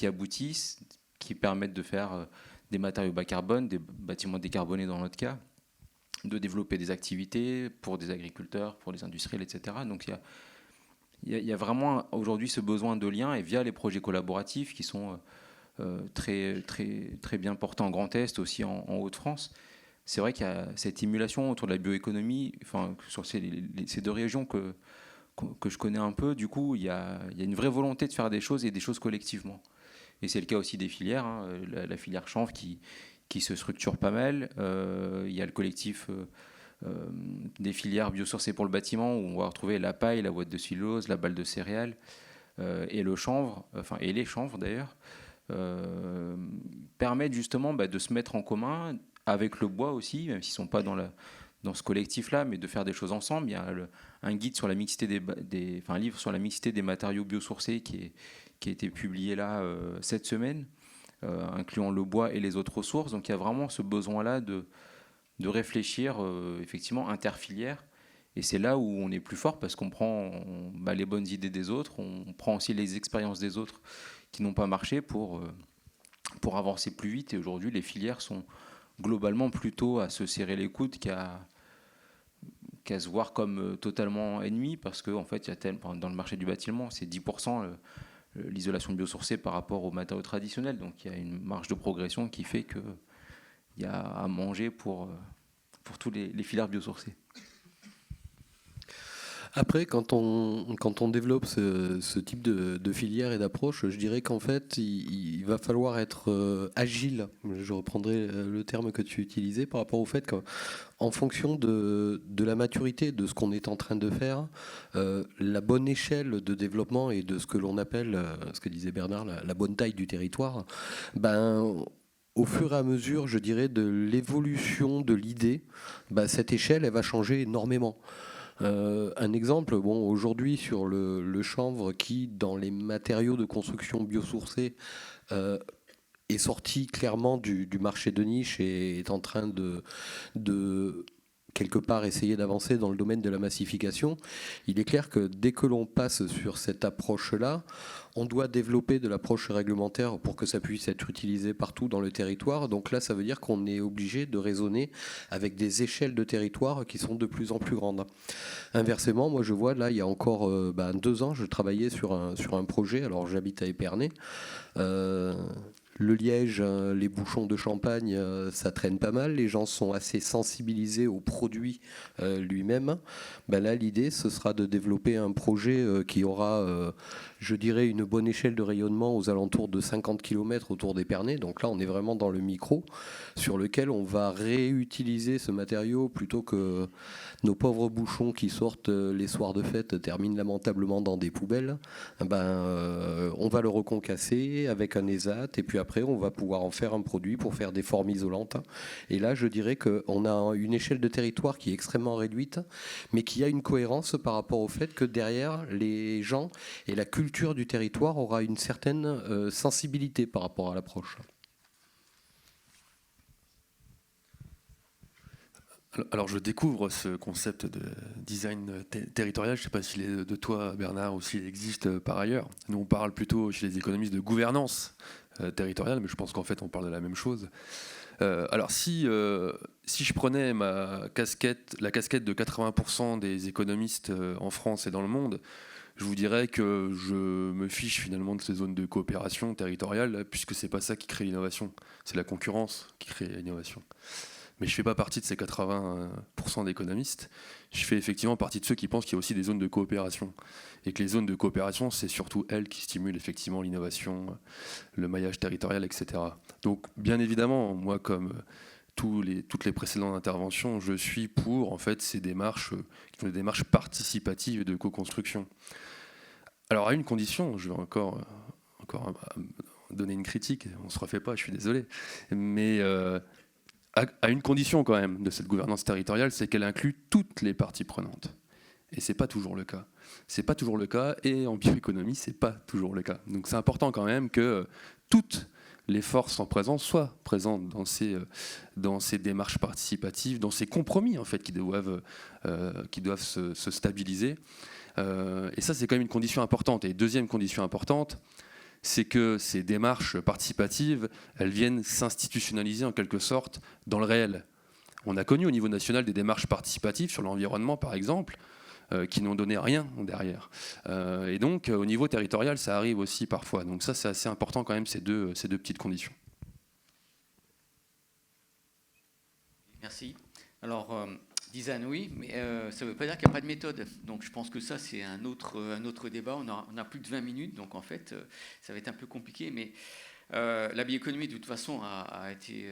aboutissent, qui permettent de faire des matériaux bas carbone, des bâtiments décarbonés dans notre cas, de développer des activités pour des agriculteurs, pour les industriels, etc. Donc il y a vraiment aujourd'hui ce besoin de lien, et via les projets collaboratifs qui sont très, très, très bien portés en Grand Est, aussi en Hauts-de-France. C'est vrai qu'il y a cette émulation autour de la bioéconomie, sur ces deux régions que je connais un peu. Du coup, il y a une vraie volonté de faire des choses et des choses collectivement. Et c'est le cas aussi des filières, la filière chanvre qui se structure pas mal. Il y a le collectif des filières biosourcées pour le bâtiment, où on va retrouver la paille, la boîte de cellulose, la balle de céréales, et le chanvre, et les chanvres d'ailleurs, permettent justement de se mettre en commun avec le bois aussi, même s'ils ne sont pas dans ce collectif-là, mais de faire des choses ensemble. Il y a un guide sur la mixité un livre sur la mixité des matériaux biosourcés qui a été publié là cette semaine, incluant le bois et les autres ressources. Donc il y a vraiment ce besoin-là de réfléchir effectivement interfilière. Et c'est là où on est plus fort, parce qu'on prend les bonnes idées des autres, on prend aussi les expériences des autres qui n'ont pas marché pour avancer plus vite. Et aujourd'hui, les filières sont globalement plutôt à se serrer les coudes qu'à se voir comme totalement ennemis, parce qu'en fait, dans le marché du bâtiment, c'est 10% l'isolation biosourcée par rapport aux matériaux traditionnels. Donc il y a une marge de progression qui fait qu'il y a à manger pour tous les filières biosourcées. Après, quand on développe ce type de filière et d'approche, je dirais qu'en fait, il va falloir être agile. Je reprendrai le terme que tu utilisais par rapport au fait qu'en fonction de la maturité de ce qu'on est en train de faire, la bonne échelle de développement et de ce que l'on appelle, ce que disait Bernard, la bonne taille du territoire, au fur et à mesure, je dirais, de l'évolution de l'idée, cette échelle, elle va changer énormément. Un exemple, bon, aujourd'hui sur le chanvre qui, dans les matériaux de construction biosourcés, est sorti clairement du marché de niche et est en train de quelque part essayer d'avancer dans le domaine de la massification. Il est clair que dès que l'on passe sur cette approche-là, on doit développer de l'approche réglementaire pour que ça puisse être utilisé partout dans le territoire. Donc là, ça veut dire qu'on est obligé de raisonner avec des échelles de territoire qui sont de plus en plus grandes. Inversement, moi je vois, là, il y a encore 2 ans, je travaillais sur un projet. Alors j'habite à Épernay. Le liège, les bouchons de champagne, ça traîne pas mal. Les gens sont assez sensibilisés au produit lui-même. Là, l'idée, ce sera de développer un projet qui aura, je dirais, une bonne échelle de rayonnement aux alentours de 50 km autour d'Épernay. Donc là, on est vraiment dans le micro, sur lequel on va réutiliser ce matériau plutôt que nos pauvres bouchons qui sortent les soirs de fête terminent lamentablement dans des poubelles. On va le reconcasser avec un ESAT et puis après on va pouvoir en faire un produit pour faire des formes isolantes. Et là je dirais qu'on a une échelle de territoire qui est extrêmement réduite mais qui a une cohérence par rapport au fait que derrière les gens et la culture du territoire aura une certaine sensibilité par rapport à l'approche. Alors je découvre ce concept de design territorial, je ne sais pas s'il est de toi Bernard ou s'il existe par ailleurs. Nous on parle plutôt chez les économistes de gouvernance territoriale, mais je pense qu'en fait on parle de la même chose. Alors si je prenais la casquette de 80% des économistes en France et dans le monde, je vous dirais que je me fiche finalement de ces zones de coopération territoriale, puisque c'est pas ça qui crée l'innovation, c'est la concurrence qui crée l'innovation. Mais je ne fais pas partie de ces 80% d'économistes. Je fais effectivement partie de ceux qui pensent qu'il y a aussi des zones de coopération. Et que les zones de coopération, c'est surtout elles qui stimulent effectivement l'innovation, le maillage territorial, etc. Donc, bien évidemment, moi, comme toutes les précédentes interventions, je suis pour en fait, ces démarches qui sont des démarches participatives de co-construction. Alors, à une condition, je vais encore donner une critique, on ne se refait pas, je suis désolé, mais... à une condition quand même de cette gouvernance territoriale, c'est qu'elle inclut toutes les parties prenantes. Et c'est pas toujours le cas. C'est pas toujours le cas, et en bioéconomie, c'est pas toujours le cas. Donc c'est important quand même que toutes les forces en présence soient présentes dans ces démarches participatives, dans ces compromis en fait qui doivent se stabiliser. Et ça, c'est quand même une condition importante. Et deuxième condition importante, c'est que ces démarches participatives, elles viennent s'institutionnaliser en quelque sorte dans le réel. On a connu au niveau national des démarches participatives sur l'environnement, par exemple, qui n'ont donné rien derrière. Et donc, au niveau territorial, ça arrive aussi parfois. Donc ça, c'est assez important quand même, ces deux petites conditions. Merci. Alors, design, oui, mais ça ne veut pas dire qu'il n'y a pas de méthode. Donc je pense que ça, c'est un autre débat. On a plus de 20 minutes, donc en fait, ça va être un peu compliqué. Mais la bioéconomie, de toute façon, a été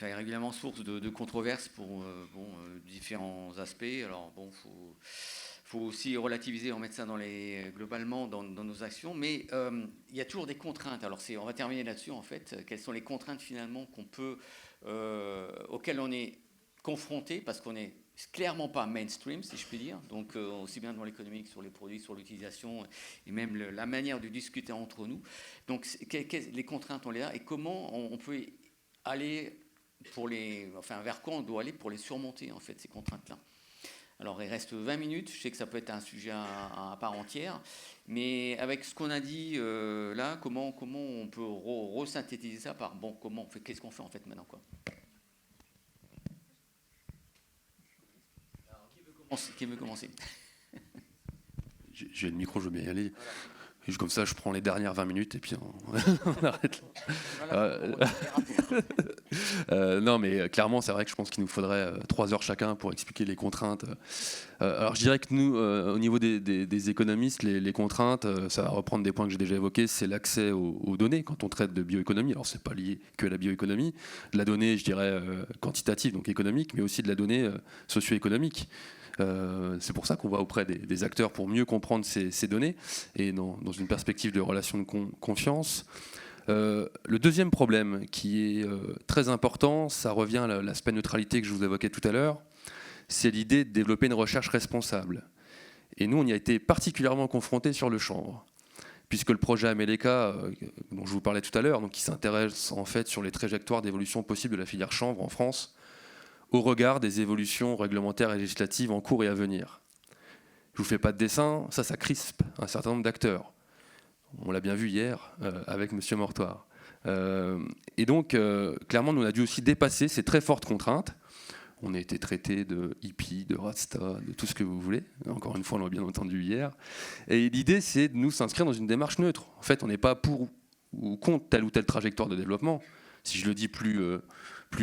régulièrement source de controverses pour différents aspects. Alors bon, faut aussi relativiser, remettre ça globalement dans nos actions. Mais il y a toujours des contraintes. Alors on va terminer là-dessus, en fait. Quelles sont les contraintes, finalement, auxquelles on est confronté, parce qu'on n'est clairement pas mainstream, si je puis dire, donc aussi bien dans l'économie que sur les produits, sur l'utilisation et même la manière de discuter entre nous. Donc les contraintes, on les a, et comment on peut aller vers quoi on doit aller pour les surmonter, en fait, ces contraintes-là. Alors il reste 20 minutes, je sais que ça peut être un sujet à part entière, mais avec ce qu'on a dit là, comment on peut resynthétiser ça par qu'est-ce qu'on fait en fait maintenant, quoi. Qui veut commencer? J'ai le micro, je veux bien y aller. Comme ça, je prends les dernières 20 minutes et puis on arrête là. Non, mais clairement, c'est vrai que je pense qu'il nous faudrait 3 heures chacun pour expliquer les contraintes. Alors, je dirais que nous, au niveau des économistes, les contraintes, ça va reprendre des points que j'ai déjà évoqués, c'est l'accès aux données quand on traite de bioéconomie. Alors, c'est pas lié que à la bioéconomie. De la donnée, je dirais, quantitative, donc économique, mais aussi de la donnée socio-économique. C'est pour ça qu'on va auprès des acteurs pour mieux comprendre ces données et dans une perspective de relation de confiance. Le deuxième problème qui est très important, ça revient à l'aspect neutralité que je vous évoquais tout à l'heure, c'est l'idée de développer une recherche responsable. Et nous, on y a été particulièrement confrontés sur le chanvre, puisque le projet Ameleka, dont je vous parlais tout à l'heure, qui s'intéresse en fait sur les trajectoires d'évolution possibles de la filière chanvre en France, au regard des évolutions réglementaires et législatives en cours et à venir. Je ne vous fais pas de dessin, ça crispe un certain nombre d'acteurs. On l'a bien vu hier avec M. Mortoire. Et donc, clairement, nous, on a dû aussi dépasser ces très fortes contraintes. On a été traité de hippie, de rasta, de tout ce que vous voulez. Encore une fois, on l'a bien entendu hier. Et l'idée, c'est de nous s'inscrire dans une démarche neutre. En fait, on n'est pas pour ou contre telle ou telle trajectoire de développement. Si je le dis plus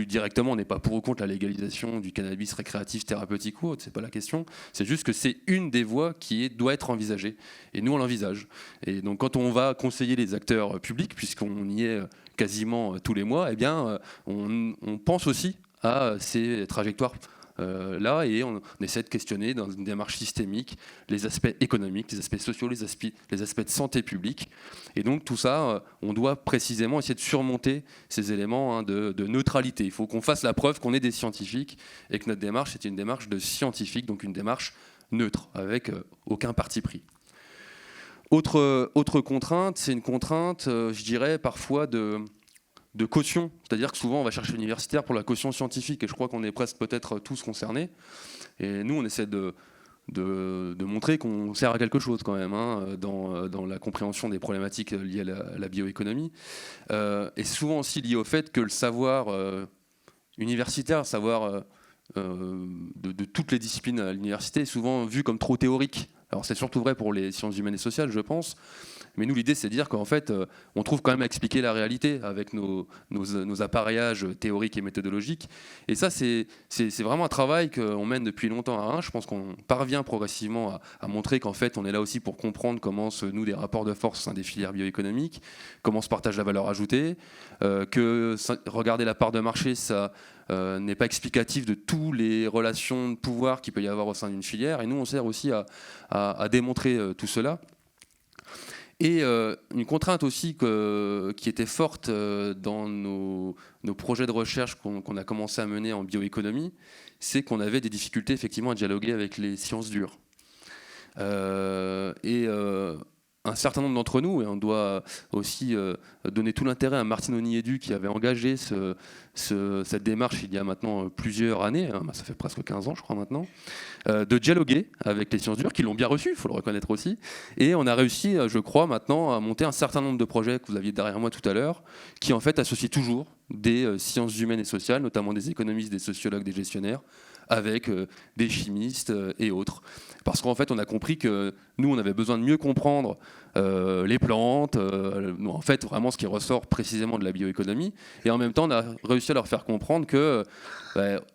directement, on n'est pas pour ou contre la légalisation du cannabis récréatif, thérapeutique ou autre, c'est pas la question. C'est juste que c'est une des voies qui doit être envisagée. Et nous, on l'envisage. Et donc, quand on va conseiller les acteurs publics, puisqu'on y est quasiment tous les mois, eh bien, on pense aussi à ces trajectoires là, et on essaie de questionner dans une démarche systémique les aspects économiques, les aspects sociaux, les aspects de santé publique. Et donc tout ça, on doit précisément essayer de surmonter ces éléments de neutralité. Il faut qu'on fasse la preuve qu'on est des scientifiques et que notre démarche est une démarche de scientifique, donc une démarche neutre, avec aucun parti pris. Autre contrainte, c'est une contrainte, je dirais, parfois de caution, c'est-à-dire que souvent on va chercher l'universitaire pour la caution scientifique, et je crois qu'on est presque peut-être tous concernés, et nous on essaie de montrer qu'on sert à quelque chose quand même dans la compréhension des problématiques liées à la bioéconomie, et souvent aussi lié au fait que le savoir universitaire, le savoir de toutes les disciplines à l'université est souvent vu comme trop théorique. Alors c'est surtout vrai pour les sciences humaines et sociales, je pense. Mais nous, l'idée, c'est de dire qu'en fait, on trouve quand même à expliquer la réalité avec nos appareillages théoriques et méthodologiques. Et ça, c'est vraiment un travail qu'on mène depuis longtemps à Reims. Je pense qu'on parvient progressivement à montrer qu'en fait, on est là aussi pour comprendre comment se nouent des rapports de force au sein des filières bioéconomiques, comment se partage la valeur ajoutée, que regarder la part de marché, ça n'est pas explicatif de toutes les relations de pouvoir qu'il peut y avoir au sein d'une filière. Et nous, on sert aussi à démontrer tout cela. Et une contrainte aussi qui était forte dans nos projets de recherche qu'on a commencé à mener en bioéconomie, c'est qu'on avait des difficultés effectivement à dialoguer avec les sciences dures. Un certain nombre d'entre nous, et on doit aussi donner tout l'intérêt à Martine Oniédu qui avait engagé cette démarche il y a maintenant plusieurs années, ça fait presque 15 ans je crois maintenant, de dialoguer avec les sciences dures, qui l'ont bien reçu, il faut le reconnaître aussi, et on a réussi, je crois maintenant, à monter un certain nombre de projets que vous aviez derrière moi tout à l'heure, qui en fait associent toujours des sciences humaines et sociales, notamment des économistes, des sociologues, des gestionnaires, avec des chimistes et autres. Parce qu'en fait, on a compris que nous, on avait besoin de mieux comprendre les plantes, en fait, vraiment ce qui ressort précisément de la bioéconomie. Et en même temps, on a réussi à leur faire comprendre que,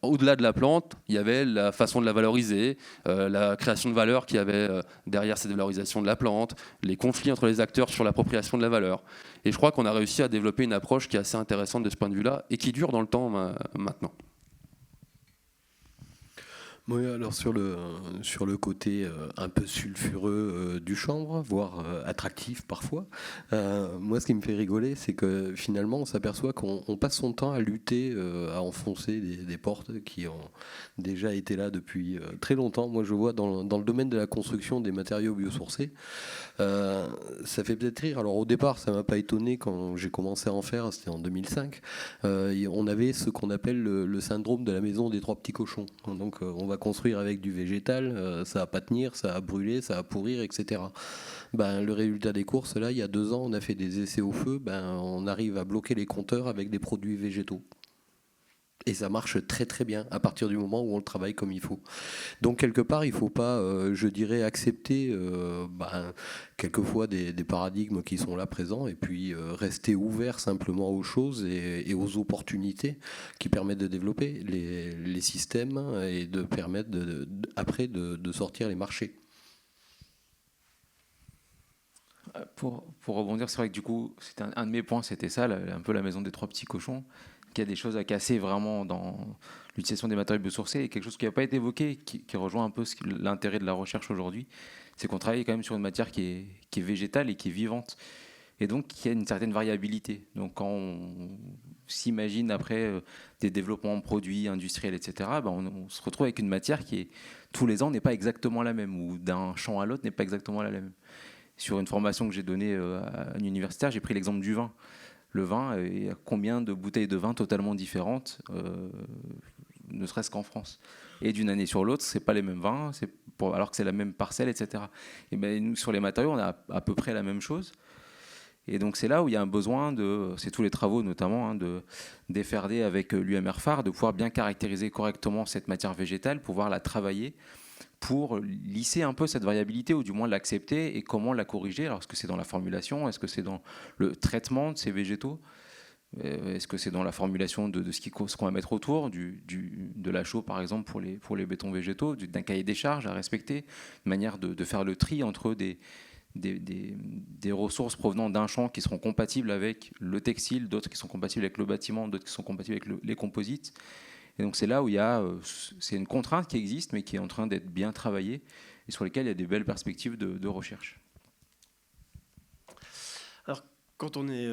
au-delà de la plante, il y avait la façon de la valoriser, la création de valeur qu'il y avait derrière cette valorisation de la plante, les conflits entre les acteurs sur l'appropriation de la valeur. Et je crois qu'on a réussi à développer une approche qui est assez intéressante de ce point de vue-là et qui dure dans le temps maintenant. Oui, alors sur le côté un peu sulfureux du chanvre, voire attractif parfois, moi ce qui me fait rigoler, c'est que finalement on s'aperçoit qu'on passe son temps à lutter, à enfoncer des portes qui ont déjà été là depuis très longtemps. Moi je vois dans le domaine de la construction des matériaux biosourcés, ça fait peut-être rire. Alors au départ ça m'a pas étonné quand j'ai commencé à en faire, c'était en 2005. On avait ce qu'on appelle le syndrome de la maison des trois petits cochons. Donc on va construire avec du végétal, ça va pas tenir, ça va brûler, ça va pourrir, etc. Le résultat des courses, là, il y a 2 ans, on a fait des essais au feu, on arrive à bloquer les compteurs avec des produits végétaux. Et ça marche très très bien à partir du moment où on le travaille comme il faut. Donc quelque part, il ne faut pas, je dirais, accepter quelquefois des paradigmes qui sont là présents et puis rester ouvert simplement aux choses et aux opportunités qui permettent de développer les systèmes et de permettre après de sortir les marchés. Pour rebondir, c'est vrai que du coup, c'était un de mes points, c'était ça, un peu la maison des trois petits cochons, qu'il y a des choses à casser vraiment dans l'utilisation des matériaux biosourcés, et quelque chose qui n'a pas été évoqué, qui rejoint un peu l'intérêt de la recherche aujourd'hui, c'est qu'on travaille quand même sur une matière qui est végétale et qui est vivante. et donc il y a une certaine variabilité. Donc quand on s'imagine après des développements produits industriels, etc., ben on se retrouve avec une matière qui, tous les ans, n'est pas exactement la même, ou d'un champ à l'autre n'est pas exactement la même. Sur une formation que j'ai donnée à un universitaire, j'ai pris l'exemple du vin. Le vin, il y a combien de bouteilles de vin totalement différentes, ne serait-ce qu'en France. Et d'une année sur l'autre, c'est pas les mêmes vins, alors que c'est la même parcelle, etc. Et ben, nous, sur les matériaux, on a à peu près la même chose. Et donc c'est là où il y a un besoin c'est tous les travaux notamment d'FRD avec l'UMR phare, de pouvoir bien caractériser correctement cette matière végétale, pouvoir la travailler, pour lisser un peu cette variabilité, ou du moins l'accepter, et comment la corriger. Alors, est-ce que c'est dans la formulation? Est-ce que c'est dans le traitement de ces végétaux? Est-ce que c'est dans la formulation de ce qu'on va mettre autour, de la chaux par exemple pour les bétons végétaux, d'un cahier des charges à respecter, une manière de faire le tri entre des ressources provenant d'un champ qui seront compatibles avec le textile, d'autres qui sont compatibles avec le bâtiment, d'autres qui sont compatibles avec les composites. Et donc c'est là où c'est une contrainte qui existe, mais qui est en train d'être bien travaillée, et sur lesquelles il y a des belles perspectives de recherche. Alors, quand on est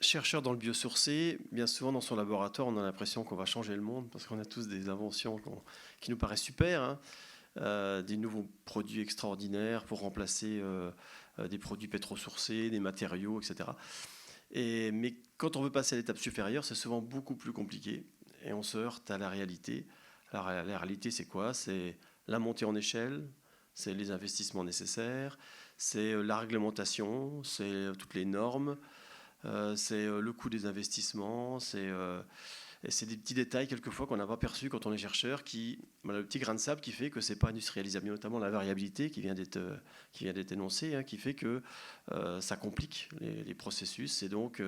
chercheur dans le biosourcé, bien souvent dans son laboratoire, on a l'impression qu'on va changer le monde, parce qu'on a tous des inventions qui nous paraissent super, hein, des nouveaux produits extraordinaires pour remplacer des produits pétrosourcés, des matériaux, etc. Mais quand on veut passer à l'étape supérieure, c'est souvent beaucoup plus compliqué. Et on se heurte à la réalité. Alors, la réalité, c'est quoi? C'est la montée en échelle, c'est les investissements nécessaires, c'est la réglementation, c'est toutes les normes, c'est le coût des investissements, c'est des petits détails quelquefois qu'on n'a pas perçus quand on est chercheur, le petit grain de sable qui fait que ce n'est pas industrialisable, notamment la variabilité qui vient d'être énoncée, hein, qui fait que ça complique les processus, et donc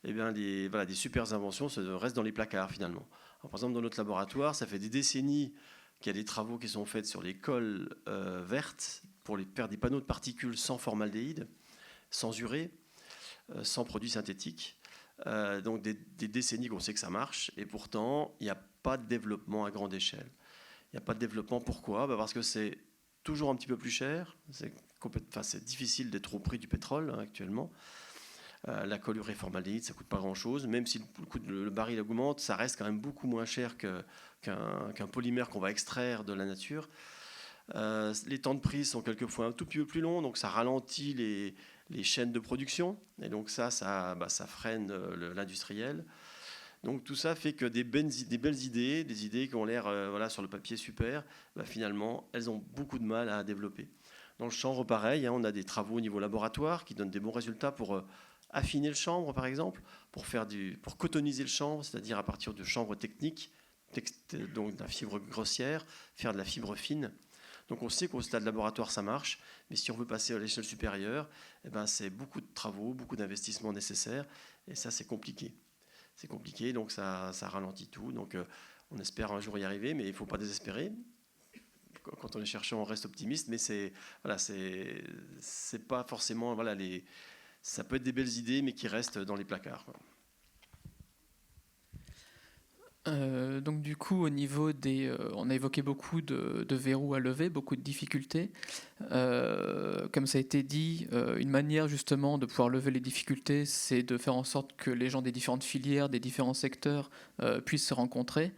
des super inventions restent dans les placards finalement. Alors, par exemple, dans notre laboratoire, ça fait des décennies qu'il y a des travaux qui sont faits sur les cols vertes pour faire des panneaux de particules sans formaldéhyde, sans urée, sans produits synthétiques. Donc des décennies qu'on sait que ça marche, et pourtant il n'y a pas de développement à grande échelle. Il n'y a pas de développement, pourquoi? Parce que c'est toujours un petit peu plus cher, c'est difficile d'être au prix du pétrole, hein, actuellement. La colurée formaldéhyde, ça ne coûte pas grand-chose. Même si le baril augmente, ça reste quand même beaucoup moins cher qu'un polymère qu'on va extraire de la nature. Les temps de prise sont quelquefois un tout petit peu plus longs, donc ça ralentit les chaînes de production. Et donc ça freine l'industriel. Donc tout ça fait que des belles idées, des idées qui ont l'air sur le papier super, finalement, elles ont beaucoup de mal à développer. Dans le chanvre, pareil, hein, on a des travaux au niveau laboratoire qui donnent des bons résultats pour affiner le chanvre, par exemple, pour cotoniser le chanvre, c'est-à-dire à partir de chanvre technique, donc de la fibre grossière, faire de la fibre fine. Donc on sait qu'au stade laboratoire, ça marche, mais si on veut passer à l'échelle supérieure, c'est beaucoup de travaux, beaucoup d'investissements nécessaires, et ça, c'est compliqué. C'est compliqué, donc ça ralentit tout. Donc on espère un jour y arriver, mais il ne faut pas désespérer. Quand on est chercheur, on reste optimiste, mais c'est pas forcément ça peut être des belles idées, mais qui restent dans les placards, quoi. Donc du coup, au niveau on a évoqué beaucoup de verrous à lever, beaucoup de difficultés. Comme ça a été dit, une manière justement de pouvoir lever les difficultés, c'est de faire en sorte que les gens des différentes filières, des différents secteurs puissent se rencontrer.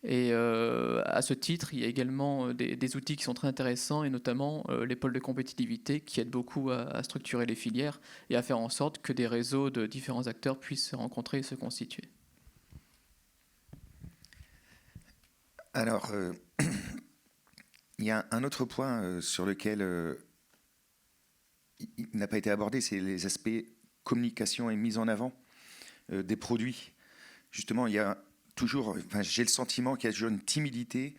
Et à ce titre, il y a également des outils qui sont très intéressants, et notamment les pôles de compétitivité qui aident beaucoup à structurer les filières et à faire en sorte que des réseaux de différents acteurs puissent se rencontrer et se constituer. Alors, il y a un autre point sur lequel il n'a pas été abordé, c'est les aspects communication et mise en avant des produits. Justement, il y a toujours, j'ai le sentiment qu'il y a toujours une timidité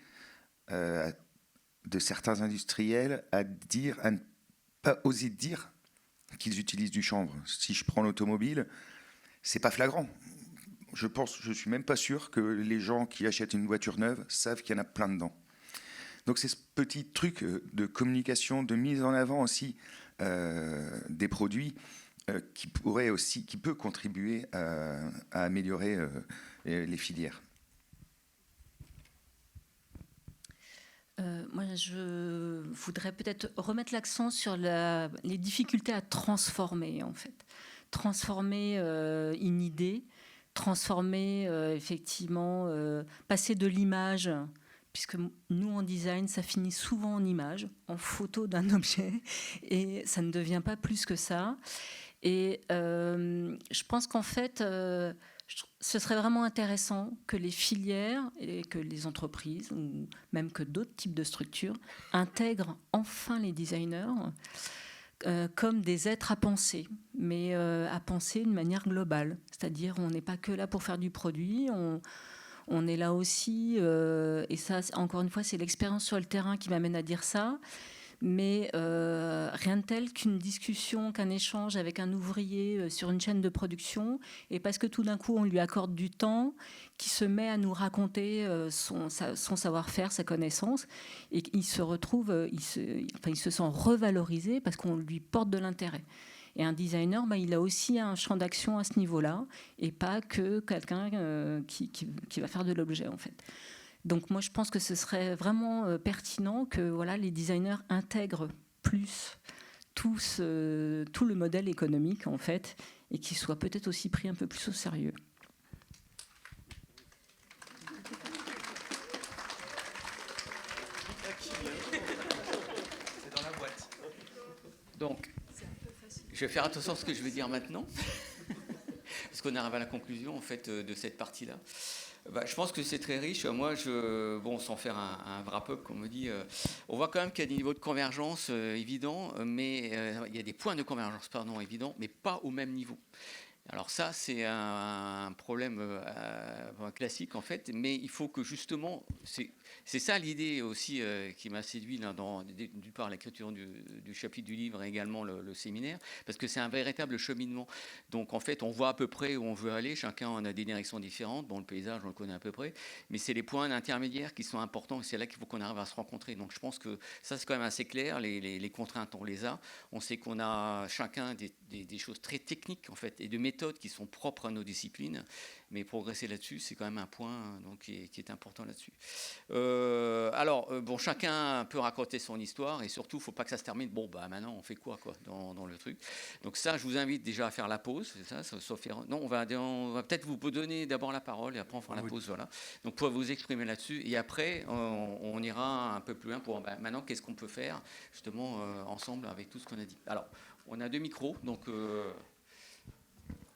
de certains industriels à ne pas oser dire qu'ils utilisent du chanvre. Si je prends l'automobile, c'est pas flagrant. Je suis même pas sûr que les gens qui achètent une voiture neuve savent qu'il y en a plein dedans. Donc c'est ce petit truc de communication, de mise en avant aussi des produits qui peut contribuer à améliorer les filières. Moi, je voudrais peut-être remettre l'accent sur les difficultés à transformer, en fait. transformer une idée, transformer effectivement, passer de l'image, puisque nous en design, ça finit souvent en image, en photo d'un objet, et ça ne devient pas plus que ça. Et je pense qu'en fait, ce serait vraiment intéressant que les filières et que les entreprises, ou même que d'autres types de structures, intègrent enfin les designers comme des êtres à penser, mais à penser de manière globale. C'est-à-dire, on n'est pas que là pour faire du produit, on est là aussi, et ça, encore une fois, c'est l'expérience sur le terrain qui m'amène à dire ça, mais rien de tel qu'une discussion, qu'un échange avec un ouvrier sur une chaîne de production, et parce que tout d'un coup on lui accorde du temps, qui se met à nous raconter son savoir-faire, sa connaissance, et il se retrouve, il se sent revalorisé parce qu'on lui porte de l'intérêt. Et un designer, il a aussi un champ d'action à ce niveau-là, et pas que quelqu'un qui va faire de l'objet, en fait. Donc moi, je pense que ce serait vraiment pertinent que les designers intègrent plus tout le modèle économique, en fait, et qu'ils soient peut-être aussi pris un peu plus au sérieux. C'est dans la boîte. Donc, je vais faire attention à ce que je vais dire maintenant, parce qu'on arrive à la conclusion, en fait, de cette partie-là. Je pense que c'est très riche. Moi, sans faire un wrap-up, comme on me dit, on voit quand même qu'il y a des niveaux de convergence évidents, mais il y a des points de convergence, évidents, mais pas au même niveau. Alors ça, c'est un problème classique, en fait, mais il faut que justement, c'est ça l'idée aussi qui m'a séduit d'une part l'écriture du chapitre du livre et également le séminaire, parce que c'est un véritable cheminement. Donc en fait, on voit à peu près où on veut aller, chacun en a des directions différentes, le paysage on le connaît à peu près, mais c'est les points intermédiaires qui sont importants et c'est là qu'il faut qu'on arrive à se rencontrer. Donc je pense que ça c'est quand même assez clair, les contraintes on les a, on sait qu'on a chacun des choses très techniques en fait et de méthodes qui sont propres à nos disciplines, mais progresser là-dessus, c'est quand même un point qui est important là-dessus. Chacun peut raconter son histoire et surtout, il ne faut pas que ça se termine. Maintenant, on fait quoi dans le truc. Donc ça, je vous invite déjà à faire la pause. C'est ça, sauf erreur. Non, on va peut-être vous donner d'abord la parole et après on fera la pause. Voilà. Donc pour vous exprimer là-dessus et après, on ira un peu plus loin pour maintenant, qu'est-ce qu'on peut faire justement ensemble avec tout ce qu'on a dit. Alors, on a 2 micros, donc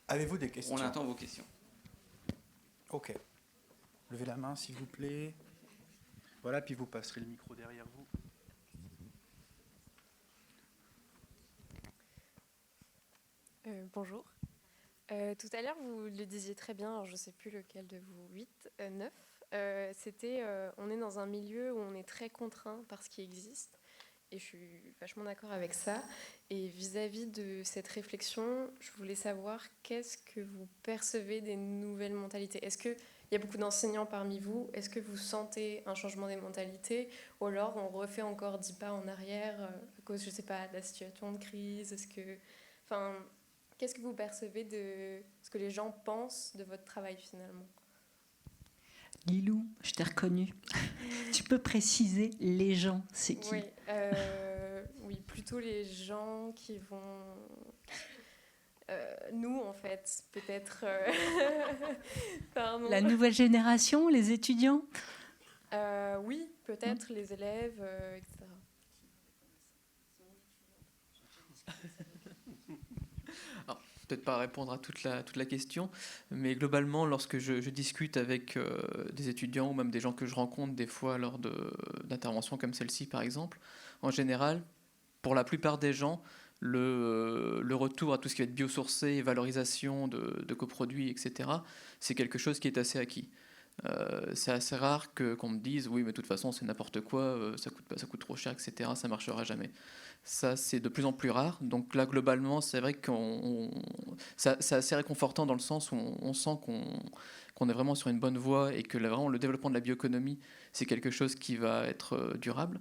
avez-vous des questions? On attend vos questions. Ok. Levez la main, s'il vous plaît. Voilà, puis vous passerez le micro derrière vous. Bonjour. Tout à l'heure, vous le disiez très bien, alors je ne sais plus lequel de vous, 8, 9. C'était, on est dans un milieu où on est très contraint par ce qui existe. Et je suis vachement d'accord avec ça. Et vis-à-vis de cette réflexion, je voulais savoir qu'est-ce que vous percevez des nouvelles mentalités. Est-ce qu'il y a beaucoup d'enseignants parmi vous? Est-ce que vous sentez un changement des mentalités? Ou alors on refait encore 10 pas en arrière à cause, je ne sais pas, de la situation de crise? Qu'est-ce que vous percevez de ce que les gens pensent de votre travail finalement? Lilou, je t'ai reconnue. Tu peux préciser les gens, c'est qui? Oui, plutôt les gens qui vont... nous, en fait, peut-être... Pardon. La nouvelle génération, les étudiants? Oui, peut-être les élèves, etc. Peut-être pas répondre à toute la question, mais globalement, lorsque je discute avec des étudiants ou même des gens que je rencontre des fois lors d'interventions comme celle-ci, par exemple, en général, pour la plupart des gens, le retour à tout ce qui va être biosourcé et valorisation de coproduits, etc., c'est quelque chose qui est assez acquis. C'est assez rare qu'on me dise oui mais de toute façon c'est n'importe quoi, ça coûte trop cher, etc., ça marchera jamais. Ça c'est de plus en plus rare, donc là globalement c'est vrai c'est assez réconfortant dans le sens où on sent qu'on est vraiment sur une bonne voie et que vraiment le développement de la bioéconomie c'est quelque chose qui va être durable.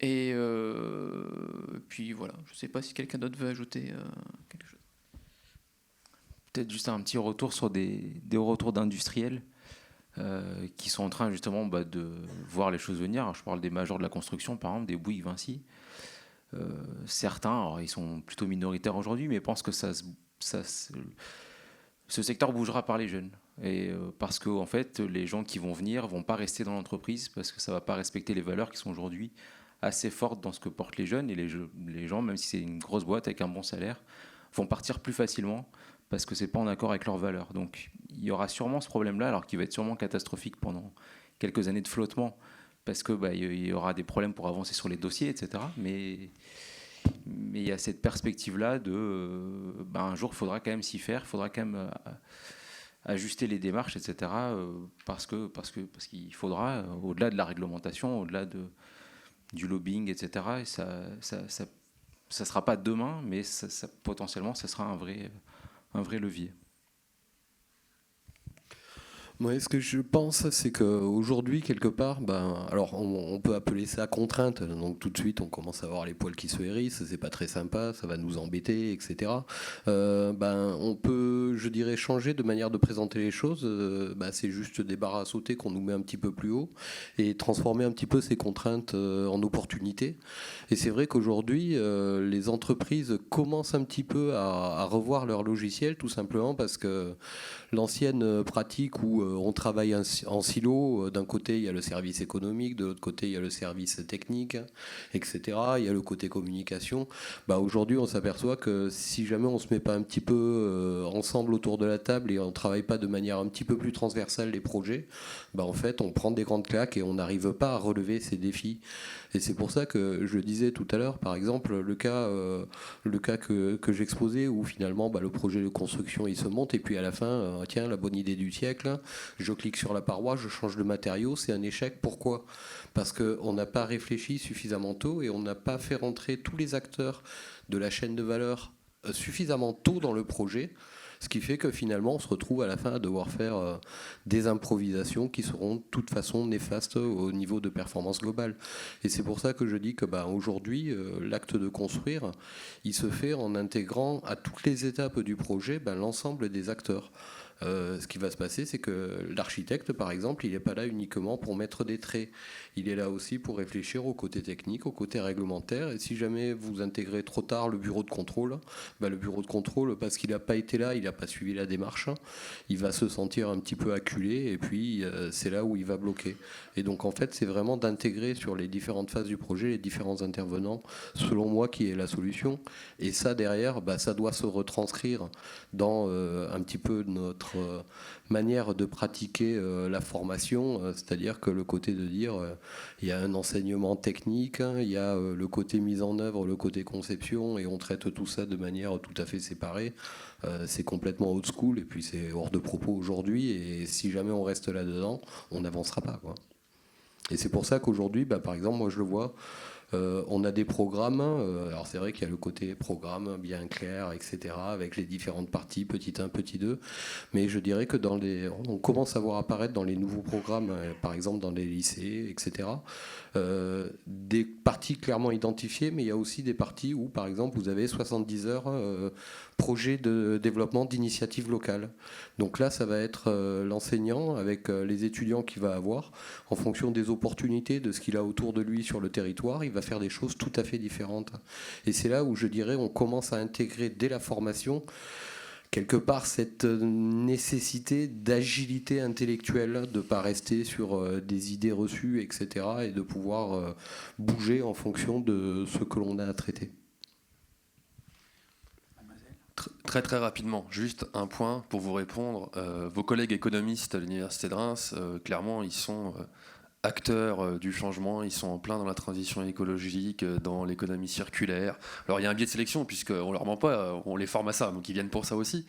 Et puis voilà, je ne sais pas si quelqu'un d'autre veut ajouter quelque chose. Peut-être juste un petit retour sur des retours d'industriels qui sont en train justement de voir les choses venir. Alors, je parle des majors de la construction, par exemple, des Bouygues, Vinci. Certains, alors, ils sont plutôt minoritaires aujourd'hui, mais pensent que ça ce secteur bougera par les jeunes. Et parce que en fait, les gens qui vont venir vont pas rester dans l'entreprise parce que ça va pas respecter les valeurs qui sont aujourd'hui assez fortes dans ce que portent les jeunes. Et les gens, même si c'est une grosse boîte avec un bon salaire, vont partir plus facilement parce que c'est pas en accord avec leurs valeurs. Donc il y aura sûrement ce problème-là, alors qu'il va être sûrement catastrophique pendant quelques années de flottement, parce que il y aura des problèmes pour avancer sur les dossiers, etc. Mais il y a cette perspective-là de un jour, il faudra quand même s'y faire, il faudra quand même ajuster les démarches, etc. Parce qu'il faudra, au-delà de la réglementation, au-delà du lobbying, etc. Et ça sera pas demain, mais potentiellement, ça sera un vrai levier. Moi, ce que je pense, c'est qu'aujourd'hui, quelque part, alors on peut appeler ça contrainte. Donc tout de suite, on commence à avoir les poils qui se hérissent. C'est pas très sympa, ça va nous embêter, etc. On peut, je dirais, changer de manière de présenter les choses. C'est juste des barres à sauter qu'on nous met un petit peu plus haut et transformer un petit peu ces contraintes en opportunités. Et c'est vrai qu'aujourd'hui, les entreprises commencent un petit peu à revoir leur logiciel, tout simplement parce que l'ancienne pratique où on travaille en silo, d'un côté il y a le service économique, de l'autre côté il y a le service technique, etc. Il y a le côté communication. Aujourd'hui on s'aperçoit que si jamais on ne se met pas un petit peu ensemble autour de la table et on ne travaille pas de manière un petit peu plus transversale les projets, en fait on prend des grandes claques et on n'arrive pas à relever ces défis. Et c'est pour ça que je disais tout à l'heure, par exemple, le cas que j'exposais où finalement le projet de construction il se monte et puis à la fin, tiens, la bonne idée du siècle, je clique sur la paroi, je change de matériau, c'est un échec. Pourquoi ? Parce qu'on n'a pas réfléchi suffisamment tôt et on n'a pas fait rentrer tous les acteurs de la chaîne de valeur suffisamment tôt dans le projet. Ce qui fait que finalement, on se retrouve à la fin à devoir faire des improvisations qui seront de toute façon néfastes au niveau de performance globale. Et c'est pour ça que je dis que aujourd'hui, l'acte de construire, il se fait en intégrant à toutes les étapes du projet l'ensemble des acteurs. Ce qui va se passer, c'est que l'architecte, par exemple, il n'est pas là uniquement pour mettre des traits. Il est là aussi pour réfléchir au côté technique, au côté réglementaire. Et si jamais vous intégrez trop tard le bureau de contrôle, le bureau de contrôle, parce qu'il n'a pas été là, il n'a pas suivi la démarche, il va se sentir un petit peu acculé et puis c'est là où il va bloquer. Et donc en fait, c'est vraiment d'intégrer sur les différentes phases du projet les différents intervenants, selon moi, qui est la solution. Et ça, derrière, ça doit se retranscrire dans un petit peu notre manière de pratiquer la formation, c'est-à-dire que le côté de dire il y a un enseignement technique, il y a le côté mise en œuvre, le côté conception, et on traite tout ça de manière tout à fait séparée. C'est complètement old school et puis c'est hors de propos aujourd'hui, et si jamais on reste là-dedans, on n'avancera pas, quoi. Et c'est pour ça qu'aujourd'hui, par exemple, moi je le vois, on a des programmes, alors c'est vrai qu'il y a le côté programme bien clair, etc., avec les différentes parties, petit 1, petit 2, mais je dirais que on commence à voir apparaître dans les nouveaux programmes, par exemple dans les lycées, etc., des parties clairement identifiées, mais il y a aussi des parties où, par exemple, vous avez 70 heures projet de développement d'initiatives locales. Donc là, ça va être l'enseignant avec les étudiants qu'il va avoir, en fonction des opportunités, de ce qu'il a autour de lui sur le territoire, il va faire des choses tout à fait différentes. Et c'est là où je dirais on commence à intégrer dès la formation quelque part cette nécessité d'agilité intellectuelle, de ne pas rester sur des idées reçues, etc., et de pouvoir bouger en fonction de ce que l'on a à traiter. Très très rapidement, juste un point pour vous répondre. Vos collègues économistes à l'Université de Reims, clairement, ils sont acteurs du changement, ils sont en plein dans la transition écologique, dans l'économie circulaire. Alors il y a un biais de sélection, puisqu'on ne leur ment pas, on les forme à ça, donc ils viennent pour ça aussi.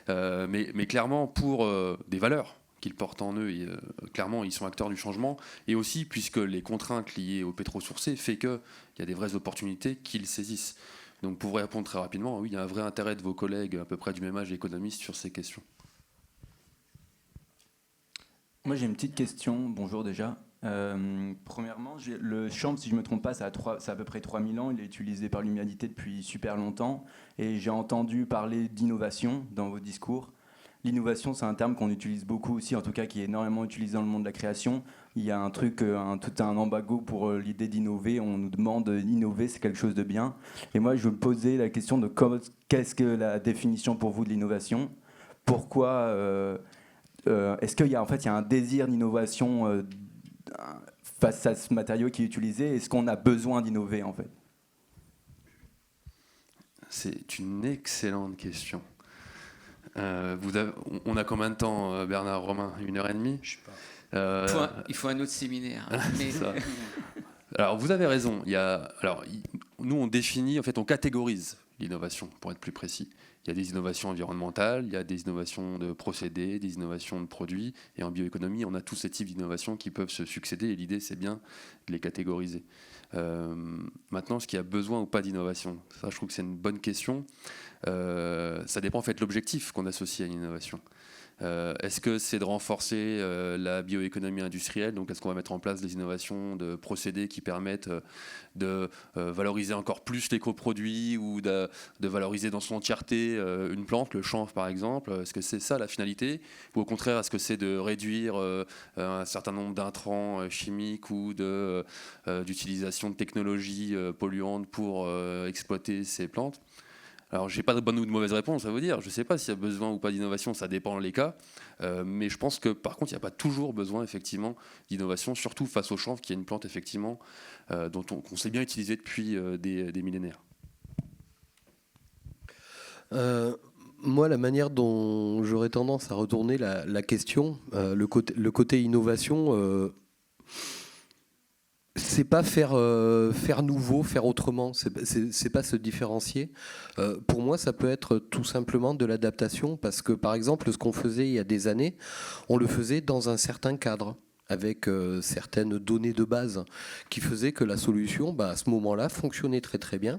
Mais clairement, pour des valeurs qu'ils portent en eux, et, clairement, ils sont acteurs du changement. Et aussi, puisque les contraintes liées au pétro-sourcé fait qu'il y a des vraies opportunités qu'ils saisissent. Donc pour vous répondre très rapidement, oui, il y a un vrai intérêt de vos collègues à peu près du même âge économistes sur ces questions. Moi j'ai une petite question, bonjour déjà. Premièrement, le champ, si je ne me trompe pas, ça a à peu près 3000 ans, il est utilisé par l'humanité depuis super longtemps, et j'ai entendu parler d'innovation dans vos discours. l'innovation, c'est un terme qu'on utilise beaucoup aussi, en tout cas qui est énormément utilisé dans le monde de la création. Il y a un truc, tout un embargo pour l'idée d'innover. On nous demande d'innover, c'est quelque chose de bien. Et moi, je veux me poser la question de qu'est-ce que la définition pour vous de l'innovation ? Pourquoi est-ce qu'il y a, en fait, il y a un désir d'innovation face à ce matériau qui est utilisé ? Est-ce qu'on a besoin d'innover, en fait ? C'est une excellente question. On a combien de temps, Bernard, Romain ? 1h30 ? Je sais pas. Il faut un autre séminaire. Mais... Alors, vous avez raison. Nous, on définit, en fait, on catégorise l'innovation, pour être plus précis. Il y a des innovations environnementales, il y a des innovations de procédés, des innovations de produits. Et en bioéconomie, on a tous ces types d'innovations qui peuvent se succéder. Et l'idée, c'est bien de les catégoriser. Maintenant, est-ce qu'il y a besoin ou pas d'innovation ? Ça, je trouve que c'est une bonne question. Ça dépend en fait de l'objectif qu'on associe à une innovation. Est-ce que c'est de renforcer la bioéconomie industrielle ? Donc, est-ce qu'on va mettre en place des innovations de procédés qui permettent de valoriser encore plus les coproduits ou de valoriser dans son entièreté une plante, le chanvre par exemple ? Est-ce que c'est ça la finalité ? Ou au contraire, est-ce que c'est de réduire un certain nombre d'intrants chimiques ou d'utilisation de technologies polluantes pour exploiter ces plantes ? Alors, je n'ai pas de bonne ou de mauvaise réponse à vous dire. Je ne sais pas s'il y a besoin ou pas d'innovation, ça dépend des cas. Mais je pense que, par contre, il n'y a pas toujours besoin, effectivement, d'innovation, surtout face au chanvre, qui est une plante, effectivement, qu'on sait bien utiliser depuis des millénaires. Moi, la manière dont j'aurais tendance à retourner la question, le côté innovation... c'est pas faire nouveau, faire autrement, c'est pas se différencier. Pour moi, ça peut être tout simplement de l'adaptation, parce que par exemple, ce qu'on faisait il y a des années, on le faisait dans un certain cadre, avec certaines données de base qui faisaient que la solution, à ce moment-là, fonctionnait très très bien.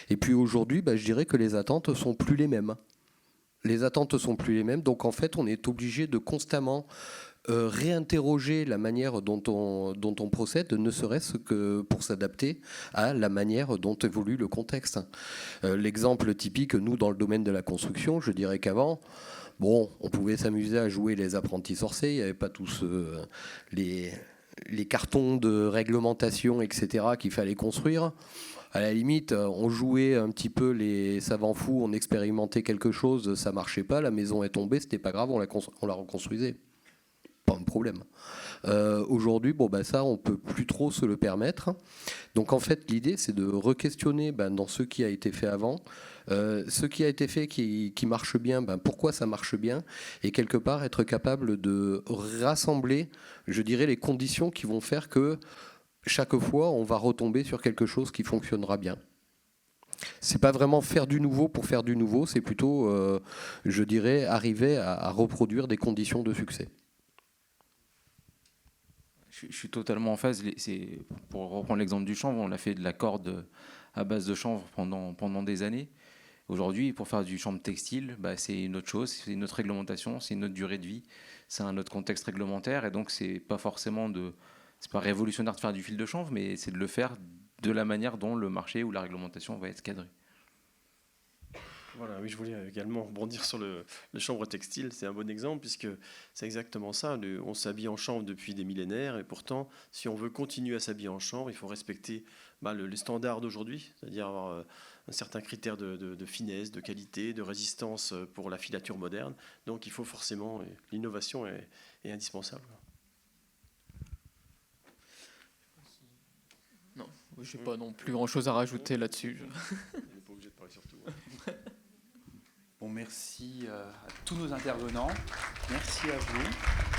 Et puis aujourd'hui, je dirais que les attentes sont plus les mêmes. Les attentes sont plus les mêmes, donc en fait, on est obligé de constamment réinterroger la manière dont on procède, ne serait-ce que pour s'adapter à la manière dont évolue le contexte. L'exemple typique, nous, dans le domaine de la construction, je dirais qu'avant, on pouvait s'amuser à jouer les apprentis sorciers, il n'y avait pas tous les cartons de réglementation, etc., qu'il fallait construire. À la limite, on jouait un petit peu les savants fous, on expérimentait quelque chose, ça ne marchait pas, la maison est tombée, c'était pas grave, on la reconstruisait. Pas un problème. Aujourd'hui, ça, on ne peut plus trop se le permettre. Donc en fait, l'idée, c'est de re-questionner dans ce qui a été fait avant, ce qui a été fait qui marche bien, pourquoi ça marche bien, et quelque part être capable de rassembler, je dirais, les conditions qui vont faire que chaque fois, on va retomber sur quelque chose qui fonctionnera bien. C'est pas vraiment faire du nouveau pour faire du nouveau, c'est plutôt, je dirais, arriver à reproduire des conditions de succès. Je suis totalement en phase. Pour reprendre l'exemple du chanvre, on a fait de la corde à base de chanvre pendant des années. Aujourd'hui, pour faire du chanvre textile, c'est une autre chose, c'est une autre réglementation, c'est une autre durée de vie, c'est un autre contexte réglementaire, et donc c'est pas révolutionnaire de faire du fil de chanvre, mais c'est de le faire de la manière dont le marché ou la réglementation va être cadrée. Voilà, oui, je voulais également rebondir sur le chanvre textile. C'est un bon exemple puisque c'est exactement ça. On s'habille en chanvre depuis des millénaires et pourtant, si on veut continuer à s'habiller en chanvre, il faut respecter les standards d'aujourd'hui, c'est-à-dire avoir un certain critère de finesse, de qualité, de résistance pour la filature moderne. Donc il faut forcément, l'innovation est indispensable. Non, je n'ai pas non plus grand-chose à rajouter là-dessus. On n'est pas obligé de parler sur tout. Bon, merci à tous nos intervenants. Merci à vous.